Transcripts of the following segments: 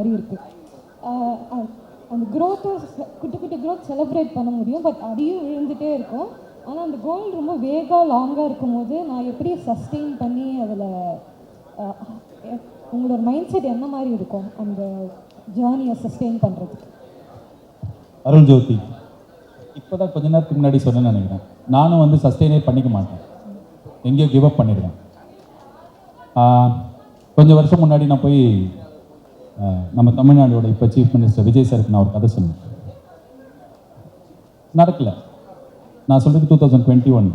மாதிரி இருக்குது. அந்த க்ரோத்தை குட்டி குட்டி க்ரோத் செலிப்ரேட் பண்ண முடியும், பட் அதையும் விழுந்துகிட்டே இருக்கும். ஆனால் அந்த கோல் ரொம்ப வேகாக லாங்காக இருக்கும்போது நான் எப்படி சஸ்டெயின் பண்ணி அதில் உங்களோட மைண்ட் செட் என்ன மாதிரி இருக்கும் அந்த ஜேர்னியை சஸ்டெயின் பண்ணுறதுக்கு? அருள் ஜோதி, இப்போ தான் கொஞ்ச நேரத்துக்கு முன்னாடி சொன்னேன்னு நினைக்கிறேன். நானும் வந்து சஸ்டெயினே பண்ணிக்க மாட்டேன், எங்கேயோ கிவ் அப் பண்ணிடுவேன். கொஞ்சம் வருஷம் முன்னாடி நான் போய் நம்ம தமிழ்நாடோட இப்போ சீஃப் மினிஸ்டர் விஜய் சாருக்கு நான் ஒரு கதை சொன்னேன். நடக்கலை. நான் சொல்கிறது 2021.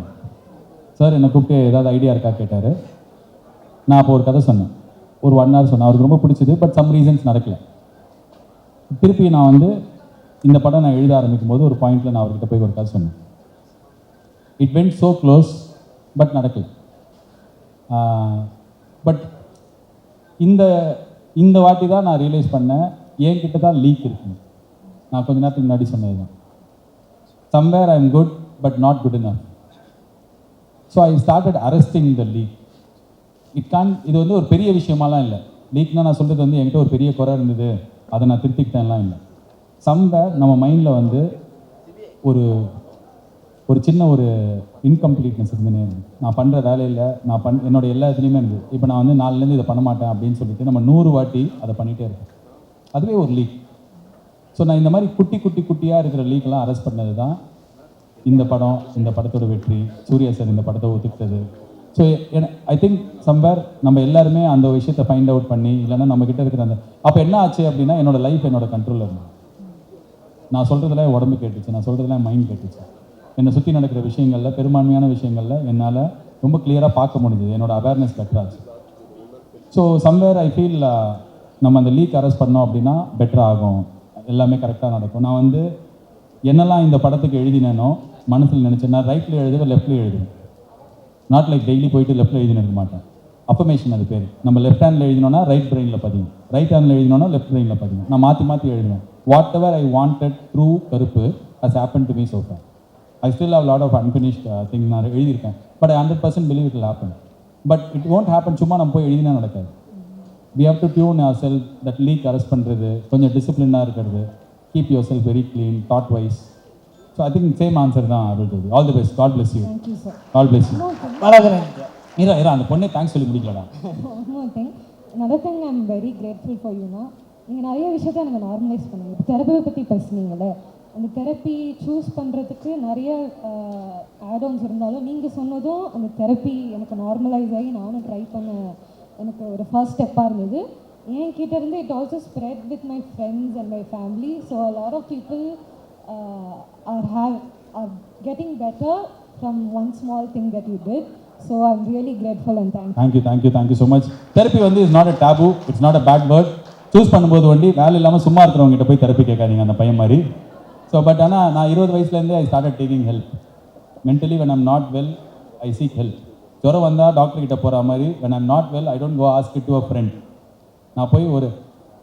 சார் என்னை கூப்பிட்டு ஏதாவது ஐடியா இருக்கா கேட்டார். நான் அப்போ ஒரு கதை சொன்னேன், ஒரு 1 hour சொன்னேன். அவருக்கு ரொம்ப பிடிச்சது, பட் சம் ரீசன்ஸ் நடக்கலை. திருப்பி நான் வந்து இந்த படம் நான் எழுத ஆரம்பிக்கும் போது ஒரு பாயிண்டில் நான் அவர்கிட்ட போய் ஒரு கதை சொன்னேன். It went so close, but நடக்கலை. பட் இந்த வாட்டி தான் நான் ரியலைஸ் பண்ணேன், என்கிட்ட தான் லீக் இருக்குங்க. நான் கொஞ்ச நேரத்துக்கு முன்னாடி சொன்னது தான். Somewhere I am good but not good enough. So I started arresting the league. இது வந்து ஒரு பெரிய விஷயமாலாம் இல்லை. லீக்னா நான் சொல்கிறது வந்து என்கிட்ட ஒரு பெரிய குறை இருந்தது, அதை நான் திருத்திக்கிட்டேன்லாம் இல்லை. சம்வேர் நம்ம மைண்டில் வந்து ஒரு சின்ன ஒரு இன்கம்ப்ளீட்னஸ் இருந்துனே இருக்குது. நான் பண்ணுற வேலையில் என்னோட எல்லா இதுலேயுமே இருக்குது. இப்போ நான் வந்து நாலுலேருந்து இதை பண்ண மாட்டேன் அப்படின்னு சொல்லிட்டு நம்ம 100 வாட்டி அதை பண்ணிகிட்டே இருக்கோம். அதுவே ஒரு லீக். ஸோ நான் இந்த மாதிரி குட்டியாக இருக்கிற லீக்கெல்லாம் அரெஸ்ட் பண்ணது தான் இந்த படத்தோட வெற்றி. சூர்யா சார் இந்த படத்தை ஒத்துக்கிட்டது. ஸோ ஐ திங்க் சம்வேர் நம்ம எல்லாருமே அந்த விஷயத்தை ஃபைண்ட் அவுட் பண்ணி, இல்லைன்னா நம்மக்கிட்ட இருக்கிற அந்த அப்போ என்ன ஆச்சு அப்படின்னா, என்னோடய லைஃப் என்னோட கண்ட்ரோலில் இருந்தது. நான் சொல்கிறதுல உடம்பு கேட்டுச்சு, நான் சொல்கிறதுல மைண்ட் கேட்டுச்சு. என்னை சுற்றி நடக்கிற விஷயங்களில், பெரும்பான்மையான விஷயங்களில் என்னால் ரொம்ப கிளியராக பார்க்க முடிஞ்சுது. என்னோட அவேர்னஸ் பெட்டராச்சு. ஸோ சம்வேர் ஐ ஃபீல் நம்ம அந்த லீக் அரெஸ்ட் பண்ணோம் அப்படின்னா பெட்டராக ஆகும், எல்லாமே கரெக்டாக நடக்கும். நான் வந்து என்னெல்லாம் இந்த படத்துக்கு எழுதினேனோ மனசில் நினச்சேன். நான் ரைட்டில் எழுதுவேன், லெஃப்ட்டில் எழுதுவேன். நாட் லைக் டெய்லி போயிட்டு லெஃப்ட்டில் எழுதினு இருக்க மாட்டேன். அஃபர்மேஷன் அது பேர். நம்ம லெஃப்ட் ஹேண்டில் எழுதினோன்னா ரைட் பிரெயினில் பதியும், ரைட் ஹேண்டில் எழுதினோன்னா லெஃப்ட் பிரெயினில் பதியும். நான் மாற்றி எழுதுவேன். Whatever I wanted through கருப்பு has happened to me so far. I still have a lot of unfinished things நான் எழுதியிருக்கேன். But I 100% believe it will happen. But it won't happen சும்மா நம்ம போய் எழுதினா நடக்காது. We have to tune ourselves, that leak arrest பண்ணுறது, கொஞ்சம் டிசிப்ளினாக இருக்கிறது, keep yourself very clean, thought wise. So I think same answer தான் அருள் ஜோதி. All the best. God bless you. Thank you sir. God bless you. இரு அந்த பொண்ணே thanks சொல்லி முடிக்கலடா. Another thing I'm very grateful for you now. நீங்கள் நிறைய விஷயத்தை எனக்கு normalise பண்ணுங்க. தெரப்பியை பற்றி பேசுனீங்களே, அந்த தெரப்பி சூஸ் பண்ணுறதுக்கு நிறைய ஆட்-ஆன்ஸ் இருந்தாலும் நீங்கள் சொன்னதும் அந்த தெரப்பி எனக்கு நார்மலைஸ் ஆகி நானும் ட்ரை பண்ண எனக்கு ஒரு ஃபர்ஸ்ட் ஸ்டெப்பாக இருந்தது. என்கிட்ட இருந்து it also spread with my friends and my family. So a lot of people are getting better from one small thing that you did. So I'm really grateful and thank you so much. Therapy வந்து is not a taboo, it's not a bad word. Choose பண்ணும்போது வண்டி வேலை இல்லாமல் சும்மா இருக்கிறவங்ககிட்ட போய் therapy கேட்காதீங்க, அந்த பையன் மாதிரி. ஸோ பட் ஆனால் நான் 20 வயசுலேருந்தே I started taking help. Mentally when I'm not well, I seek help. ஜுரம் வந்தால் டாக்டர்கிட்ட போகிற மாதிரி when I'm not well, I don't go ask it to a friend. நான் போய்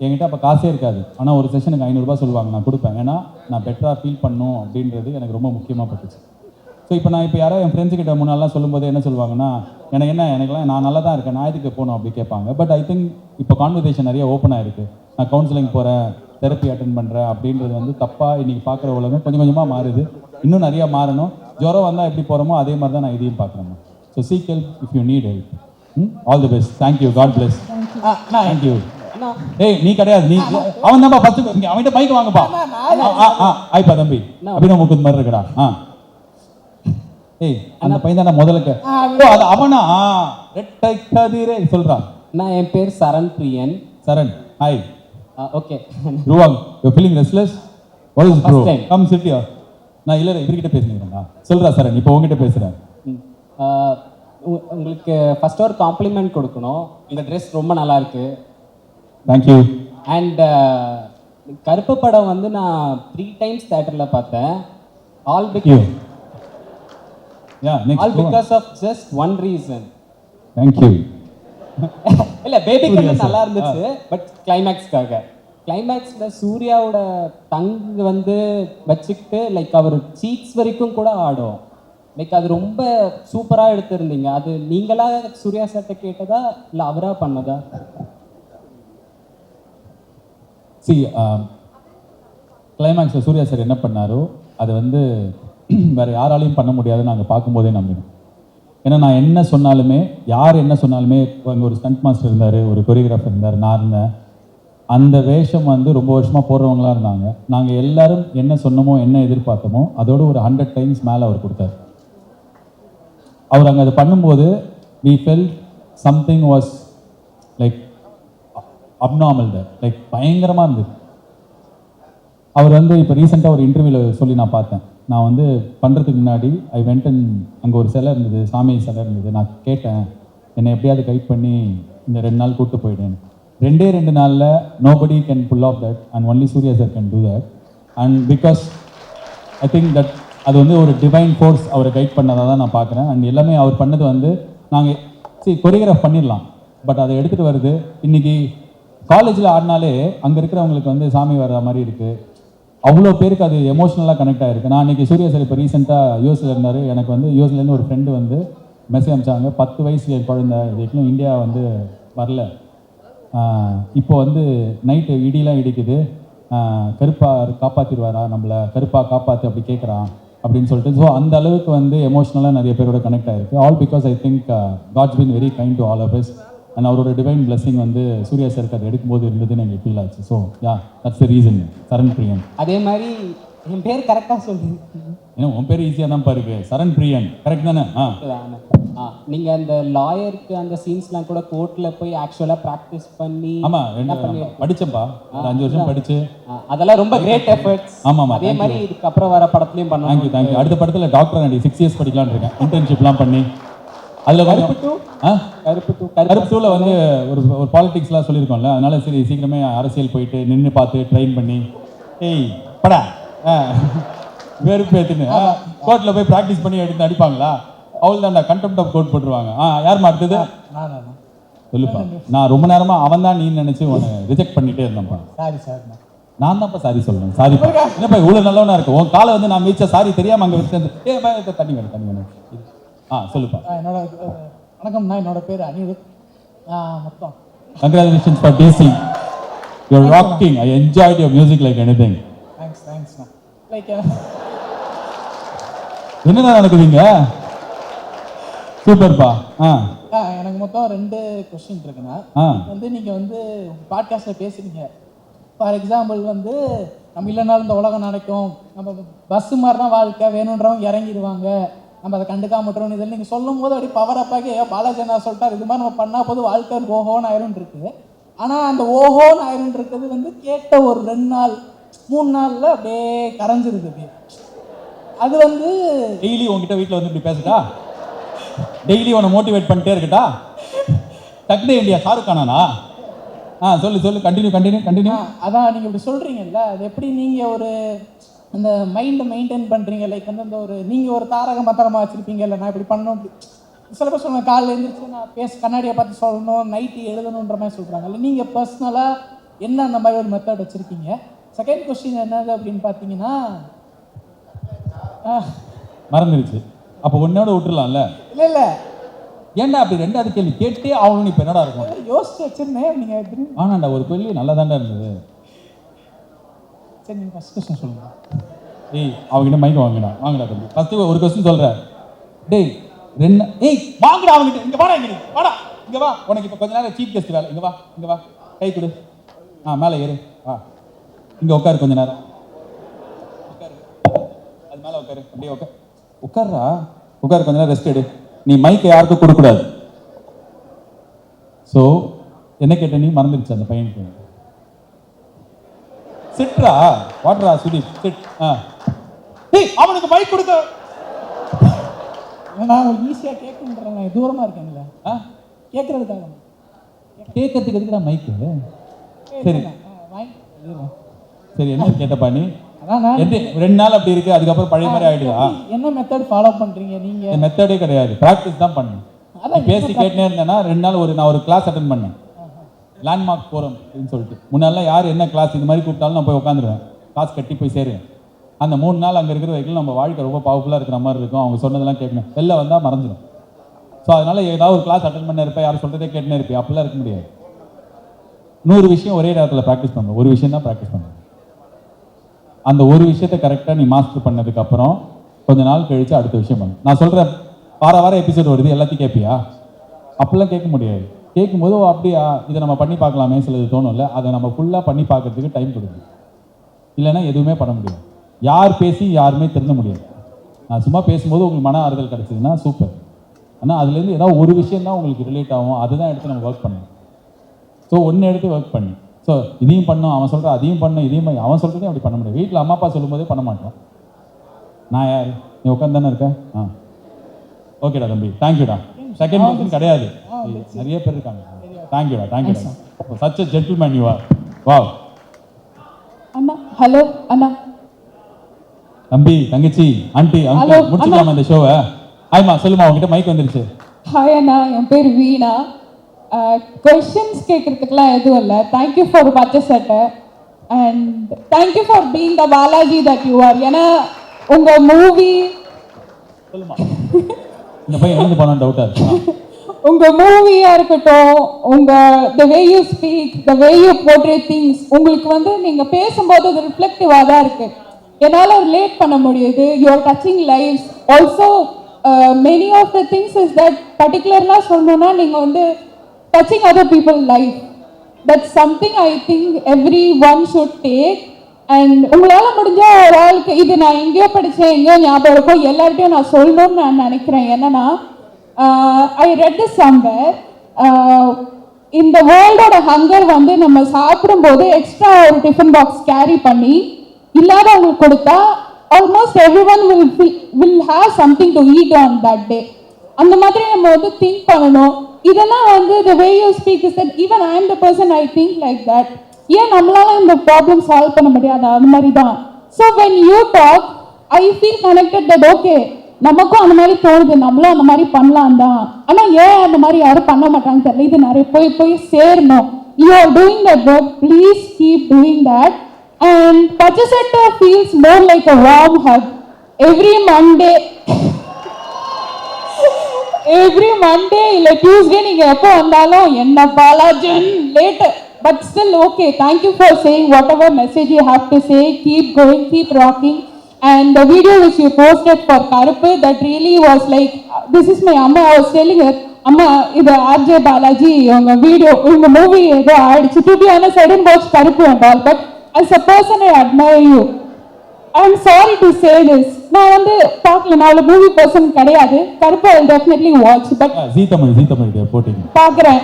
என்கிட்ட அப்போ காசே இருக்காது, ஆனால் ஒரு செஷனுக்கு 500 ரூபாய் சொல்லுவாங்க, நான் கொடுப்பேன். ஏன்னா நான் பெட்டராக ஃபீல் பண்ணணும் அப்படின்றது எனக்கு ரொம்ப முக்கியமாக பட்டுச்சு. ஸோ இப்போ யாராவது என் ஃப்ரெண்ட்ஸுக்கிட்ட முன்னாலாம் சொல்லும்போது என்ன சொல்லுவாங்கன்னா, எனக்குலாம் நான் நல்லா தான் இருக்கேன், நான் எதுக்கு போகணும் அப்படி கேட்பாங்க. பட் ஐ திங்க் இப்போ கான்வர்சேஷன் நிறைய ஓப்பன் ஆகிருக்கு. நான் கவுன்சிலிங் போகிறேன், தெரப்பி அட்டென்ட் பண்ணுறேன் அப்படின்றது வந்து தப்பாக இன்றைக்கி பார்க்குற உலகம் கொஞ்சம் கொஞ்சமாக மாறுது. இன்னும் நிறையா மாறணும். ஜுரம் வந்தால் எப்படி போகிறோமோ அதே மாதிரி தான் நான் இதையும் பார்க்குறேன். So seek help if you need help. All the best. Thank you. God bless. Thank you. ஏய் நீ கிடையாது, நீ அவன் தான்ப்பா ஃபஸ்ட்டு. அவன்கிட்ட பைக் வாங்கப்பா. ஆய்ப்பா தம்பி, அபினவ் முகுந்த் மாதிரி இருக்கடா. ஏய் அந்த பையன் தானே முதல்ல அது அவனா ரெட்டை கதிரே சொல்கிறான். நான் என் பேர் சரண் பிரியன். சரண், ஹாய். ஓகே. ருவாங், you feeling restless? What is bro? Come sit here. நான் இல்ல இவர்கிட்ட பேசுறேன்டா. சொல்றா சரண், இப்போ உங்ககிட்ட பேசுறேன். உங்களுக்கு ஃபர்ஸ்ட் ஒரு காம்ப்ளிமெண்ட் கொடுக்கணும். உங்க ட்ரெஸ் ரொம்ப நல்லா இருக்கு. Thank you. அண்ட் கருப்பு படம் வந்து நான் 3 times தியேட்டர்ல பார்த்தேன். All because of just one reason. Thank you. இல்ல பேபி கண்ணு நல்லா இருந்துச்சு, பட் கிளைமேக்ஸ்ல சூர்யாவோட டங் வந்து வச்சுக்கிட்டு லைக் அவர் சீக்ஸ் வரைக்கும் கூட ஆடும். லைக் அது ரொம்ப சூப்பரா எடுத்திருந்தீங்க. அது நீங்களா சூர்யா சார்ட்ட கேட்டதா இல்ல அவரா பண்ணதா? சி கிளைமேக்ஸில் சூர்யா சார் என்ன பண்ணாரோ அதை வந்து வேறு யாராலையும் பண்ண முடியாதுன்னு நாங்கள் பார்க்கும்போதே நம்பினோம். ஏன்னா நான் என்ன சொன்னாலுமே, யார் என்ன சொன்னாலுமே, அங்கே ஒரு ஸ்டண்ட் மாஸ்டர் இருந்தார், ஒரு கொரியோகிராஃபர் இருந்தார், நான் இருந்தேன். அந்த வேஷம் வந்து ரொம்ப வருஷமாக போடுறவங்களாம் இருந்தாங்க. நாங்கள் எல்லாரும் என்ன சொன்னோமோ, என்ன எதிர்பார்த்தோமோ அதோட ஒரு 100 டைம்ஸ் மேலே அவர் கொடுத்தார். அவர் அங்கே அதை பண்ணும்போது we felt something was like abnormal there, like பயங்கரமாக இருந்தது. அவர் வந்து இப்போ ரீசெண்டாக ஒரு இன்டர்வியூவில் சொல்லி நான் பார்த்தேன். நான் வந்து பண்ணுறதுக்கு முன்னாடி ஐ வெண்ட் அண்ட் அங்கே ஒரு சிலை இருந்தது, சாமி சிலை இருந்தது. நான் கேட்டேன், என்னை எப்படியாவது கைட் பண்ணி இந்த 2 நாள் கூப்பிட்டு போயிட்டேன். 2 நாளில் nobody can pull off that and only Surya sir can do that. And because I think that அது வந்து ஒரு டிவைன் ஃபோர்ஸ் அவரை கைட் பண்ணதாக தான் நான் பார்க்குறேன். அண்ட் எல்லாமே அவர் பண்ணது வந்து நாங்கள் கொரியோகிராஃப் பண்ணிடலாம், பட் அதை எடுத்துகிட்டு வருது. இன்றைக்கி காலேஜில் ஆடினாலே அங்கே இருக்கிறவங்களுக்கு வந்து சாமி வர்ற மாதிரி இருக்குது. அவ்வளோ பேருக்கு அது எமோஷ்னலாக கனெக்ட் ஆகிருக்கு. நான் இன்றைக்கி சூர்யா சார் இப்போ ரீசெண்டாக யூஎஸில் இருந்தார். எனக்கு வந்து யூஎஸ்லேருந்து ஒரு ஃப்ரெண்டு வந்து மெசேஜ் அனுப்பிச்சாங்க, 10 வயசு குழந்தை, இதுக்கும் இந்தியா வந்து வரல, இப்போ வந்து நைட்டு இடிலாம் இடிக்குது, கருப்பா காப்பாற்றிடுவாரா நம்மளை, கருப்பா காப்பாற்று அப்படி கேட்குறான் அப்படின்னு சொல்லிட்டு. ஸோ அந்த அளவுக்கு வந்து எமோஷ்னலாக நிறைய பேரோட கனெக்ட் ஆகிருக்கு. All because I think God's been very kind to all of us. And அவரோட டிவைன் பிளெஸிங் வந்து சூர்யா சாருக்கு அதை எடுக்கும்போது இருந்ததுன்னு எனக்கு ஃபீல் ஆச்சு. So yeah, that's the reason. Saran Priyan. அதே மாதிரி என் பேர் கரெக்டாக சொல்லுங்க. ஏன்னா உன் பேர் ஈஸியாக தான் பாருக்கு, சரண் பிரியன், கரெக்ட் தானே? நீங்கள் அந்த லாயருக்கு அந்த சீன்ஸ்லாம் கூட கோர்ட்டில் போய் ஆக்சுவலாக ப்ராக்டிஸ் பண்ணி. ஆமாம், படித்தேன்ப்பா, 5 வருஷம் படித்து. அதெல்லாம் ரொம்ப கிரேட் எஃபர்ட்ஸ். ஆமாம், அதே மாதிரி இதுக்கப்புறம் வர படத்துலையும் பண்ணலாம். தேங்க்யூ. அடுத்த படத்தில் டாக்டர் ஆண்டி 6 இயர்ஸ் படிக்கலான்னு இருக்கேன், இன்டர்ன்ஷிப்லாம் பண்ணி. அதில் கருப்பு டூவில் வந்து ஒரு பாலிடிக்ஸ்லாம் சொல்லியிருக்கோம்ல, அதனால சரி சீக்கிரமே அரசியல் போயிட்டு நின்று பார்த்து ட்ரெயின் பண்ணி ஏய் படா வெறுப்பு ஏற்றுன்னு கோர்ட்டில் போய் ப்ராக்டிஸ் பண்ணி எடுத்து அடிப்பாங்களா? அவள் தான்டா கண்டெம்ட் ஆஃப் கோர்ட் போட்டுருவாங்க. யார் மாட்டுது சொல்லுப்பா. நான் ரொம்ப நேரமாக அவன் தான் நீ நினச்சி உன்னை ரிஜெக்ட் பண்ணிகிட்டே இருந்தேன்ப்பா. சாரி சார், நான் தான்ப்பா சாரி சொல்லுவேன். சாரி என்னப்பா இவ்வளோ நல்லவனா இருக்கு, உன் காலை வந்து நான் மீச்சா சாரி தெரியாமல் அங்கே வச்சு தண்ணி வேணும். சொல்லுப்பா. என்னோட வணக்கம்ண்ணா, என்னோட பேர் அனிருத். மொத்தம் congratulations for DC, you're rocking. I enjoyed your music like anything. தேங்க்ஸ்ண்ணா. லைக் என்னடா நடக்குதுங்க? சூப்பர்ப்பா. எனக்கு மொத்தம் 2 கொஸ்டின் இருக்குண்ணா. வந்து நீங்கள் வந்து பாட்காஸ்ட்டில் பேசுறீங்க, ஃபார் எக்ஸாம்பிள் வந்து நம்ம இல்லைனாலும் இந்த உலகம் நடக்கும், நம்ம பஸ்ஸு மாதிரி தான் வாழ்க்கை, வேணுன்றவங்க இறங்கிடுவாங்க, நம்ம அதை கண்டுக்காம விட்டுறோம். இதில் நீங்கள் சொல்லும் போது அப்படி பவர் அப்பாக்கே பாலாஜி என்ன சொல்லிட்டார், இது மாதிரி நம்ம பண்ணால் போது வாழ்க்கை ஓஹோன்னு ஆயிரும் இருக்குது. ஆனால் அந்த ஓஹோன்னு ஆயிரும் இருக்குது வந்து கேட்ட ஒரு 2 நாள் 3 நாளில் அப்படியே கரைஞ்சிருக்கு. அப்படியே அது வந்து டெய்லி உங்ககிட்ட வீட்டில் வந்து இப்படி பேசுட்டா, டெய்லி உன்னை மோட்டிவேட் பண்ணிட்டே இருக்கட்டா, டக்னே இந்தியா ஷாருக் கானா? சொல்லு கண்டினியூ. அதான் நீங்கள் இப்படி சொல்கிறீங்கல்ல, அது எப்படி நீங்கள் ஒரு அந்த மைண்டை மெயின்டைன் பண்ணுறீங்க? லைக் வந்து அந்த ஒரு நீங்கள் ஒரு தாரக மந்திரமாக வச்சுருப்பீங்கல்ல, நான் இப்படி பண்ணணும், சில பேர் சொல்லுவாங்க காலையில் எழுந்திரிச்சு நான் கண்ணாடியை பார்த்து சொல்லணும், நைட்டு எழுதணுன்ற மாதிரி சொல்கிறாங்க. இல்லை நீங்கள் பர்சனலாக என்ன அந்த மாதிரி ஒரு மெத்தட் வச்சுருக்கீங்க? செகண்ட் கொஸ்டின் என்னது அப்படின்னு பார்த்தீங்கன்னா, மறந்துருச்சு. அப்போ ஒன்னோட விட்டுருலாம்ல? இல்லை ஏன்டா அப்படி 2வது கேள்வி கேட்டே ஆகணும்? இப்போ என்னடா இருக்கும்? யோசிச்சு வச்சுருந்தேன். நீங்கள் எப்படி? ஆனாண்டா ஒரு கேள்வி நல்லா தாண்டா இருந்தது. சரி, நீங்கள் ஃபஸ்ட் கொஸ்டின் சொல்லுங்கள். அவங்ககிட்ட மைக் வாங்கடா தம்பி. ஃபஸ்ட்டு ஒரு கொஸ்டின் சொல்கிறேன். வாங்கடா அவங்ககிட்ட. இங்கே வா, உனக்கு இப்போ கொஞ்ச நேரம் சீஃப் கெஸ்ட் வேலை. இங்கே வா கை கொடு. மேலே ஏறு. இங்கே உட்காரு கொஞ்ச நேரம். உட்காரு, அது மேலே உட்காரு. அப்படியே உட்காரு கொஞ்ச நேரம் ரெஸ்ட் எடு. நீ மைக்கை யாருக்கும் கொடுக்கூடாது. ஸோ என்ன கேட்ட நீ? மறந்துடுச்சு அந்த பையனுக்கு. சிட்ரா வாட்ரா சுதீப் சிட். அவனுக்கு மைக் கொடுக்க. நான் ஈஸியாக கேட்குன்றேன், தூரமாக இருக்கேன்ல கேட்கறதுக்காக. கேட்கறதுக்கு எதுக்குடா மைக்கு? சரி என்ன கேட்டப்பா நீ? 2 நாள் அப்படி இருக்கு, அதுக்கப்புறம் பழைய மாதிரி ஆயிடுதா? என்ன மெத்தட் ஃபாலோ பண்றீங்க நீங்க? மெத்தடே கிடையாது, ப்ராக்டிஸ் தான் பண்ணணும். பேசி கேட்டே இருந்தேன்னா 2 நாள் நான் ஒரு கிளாஸ் அட்டன் பண்ணேன், லேண்ட்மார்க் ஃபோரம் அப்படின்னு சொல்லிட்டு. முன்னாடிலாம் யார் என்ன கிளாஸ் இது மாதிரி கூப்பிட்டாலும் நான் போய் உட்காந்துருவேன், காசு கட்டி போய் சேருவேன். அந்த 3 நாள் அங்கே இருக்கிற வரைக்கும் நம்ம வாழ்க்கை ரொம்ப பவர்ஃபுல்லாக இருக்கிற மாதிரி இருக்கும். அவங்க சொன்னதெல்லாம் கேட்கணும், வெளில வந்தால் மறந்துடும். ஸோ அதனால் ஏதாவது ஒரு கிளாஸ் அட்டன் பண்ண இருப்பேன், யாரும் சொல்கிறதே கேட்டுனே இருப்பேன். அப்படிலாம் இருக்க முடியாது. 100 விஷயம் ஒரே நேரத்தில் ப்ராக்டிஸ் பண்ணுங்க, ஒரு விஷயம் தான் ப்ராக்டிஸ் பண்ணுங்க. அந்த ஒரு விஷயத்தை கரெக்டாக நீ மாஸ்டர் பண்ணதுக்கப்புறம் கொஞ்ச நாள் கழிச்சு அடுத்த விஷயம் பண்ணு. நான் சொல்கிறேன், வாரம் எபிசோட் வருது எல்லாத்தையும் கேட்பியா? அப்படிலாம் கேட்க முடியாது. கேட்கும்போது அப்படியா இதை நம்ம பண்ணி பார்க்கலாமே சிலது தோணும்ல, அதை நம்ம ஃபுல்லாக பண்ணி பார்க்கறதுக்கு டைம் கொடுங்க. இல்லைன்னா எதுவுமே பண்ண முடியாது. யார் பேசி யாருமே திருந்த முடியாது. நான் சும்மா பேசும்போது உங்களுக்கு மன ஆறுதல் கிடச்சிதுன்னா சூப்பர். ஆனால் அதுலேருந்து ஏதாவது ஒரு விஷயம் தான் உங்களுக்கு ரிலேட் ஆகும், அதுதான் எடுத்து நம்ம ஒர்க் பண்ணணும். ஸோ ஒன்று எடுத்து ஒர்க் பண்ணி, ஸோ இதையும் பண்ணோம், அவன் சொல்கிறான் அதையும் பண்ணோம், இதையும் அவன் சொல்கிறதையும் அப்படி பண்ண முடியாது. வீட்டில் அம்மா அப்பா சொல்லும்போதே பண்ண மாட்டோம். நான் யார், நீ உட்காந்து தானே இருக்கேன். ஓகேடா தம்பி, தேங்க்யூடா. செகண்ட் பர்சன் கிடையாது, நிறைய பேர் இருக்காங்க. தேங்க்யூடா, தேங்க்யூடா. Such a gentleman you are. Wow. அண்ணா, ஹலோ அண்ணா. தம்பி, தங்கச்சி, ஆண்டி, அங்கிள், முடிச்சுக்கலாமா இந்த ஷோவை? ஹாய்மா, சொல்லுமா, உங்ககிட்ட மைக் வந்துருச்சு. ஹாய் அண்ணா, என் பேர் வீணா. கொஷின்ஸ் கேட்கறதுக்குலாம் எதுவும் இல்லை. தேங்க்யூ ஃபார் பச்சை சட்டை and thank you for being the Balaji that you are. ஏன்னா உங்கள் மூவி, சொல்லுமா, இந்த பையன் எழுந்து போன டவுட்டாக இருக்கு. உங்கள் மூவியாக இருக்கட்டும், உங்கள் the way you speak, the way you portray things, உங்களுக்கு வந்து நீங்கள் பேசும்போது அது ரிஃப்ளெக்டிவாக தான் இருக்குது. என்னால் ரிலேட் பண்ண முடியுது. You are touching lives also. Many of the things is that பர்டிகுலர்லாம் சொல்லணும்னா நீங்கள் வந்து touching other people life. That's something I think everyone should take. And உங்களால் முடிஞ்சால் ஒரு ஆளுக்கு இது நான் எங்கேயோ படித்தேன், எங்கேயோ ஞாபகம் இருக்கும், எல்லார்ட்டையும் நான் சொல்லணும்னு நான் நினைக்கிறேன். என்னன்னா ஐ ரெட் திஸ் சம்வேர், இந்த வேர்ல்டோட ஹங்கர் வந்து நம்ம சாப்பிடும்போது எக்ஸ்ட்ரா ஒரு டிஃபன் பாக்ஸ் கேரி பண்ணி இல்லாதவங்களுக்கு கொடுத்தா almost every one will have something to eat on that day. அந்த மாதிரி நம்ம வந்து திங்க் பண்ணணும். இதெல்லாம் வந்து the way you speak is that even I am the person I think like that. ஏன் நம்மளால இந்த ப்ராப்ளம் சால்வ் பண்ண முடியாது? அந்த மாதிரி தான். So when you talk I feel connected that okay, நமக்கும் அந்த மாதிரி தோணுது, நம்மளும் அந்த மாதிரி பண்ணலாம் தான். ஆனால் ஏன் அந்த மாதிரி யாரும் பண்ண மாட்டாங்க தெரியல. இது நிறைய போய் சேரணும். You are doing that work, please keep doing that. And Pachasetta feels more like a warm hug. Every Monday இல்லை டியூஸ்டே நீங்கள் எப்போ வந்தாலும் என்ன பாலாஜன் late, but still okay, thank you for saying whatever message you have to say. Keep going, keep rocking. And the video which you posted for Karuppu, that really was like, this is my amma. I was telling her, amma, இது RJ Balaji உங்க video, உங்க movie ஏதோ ஆயிடுச்சு. To be honest, I didn't watch Karuppu and all, but as a person I admire you. I'm sorry to say this, நான் வந்து பார்க்கல, நான் அவ்வளோ மூவி பர்சன் கிடையாது. கருப்பு I will definitely watch, but ஜீ தமிழ் போட்டீங்க பார்க்குறேன்.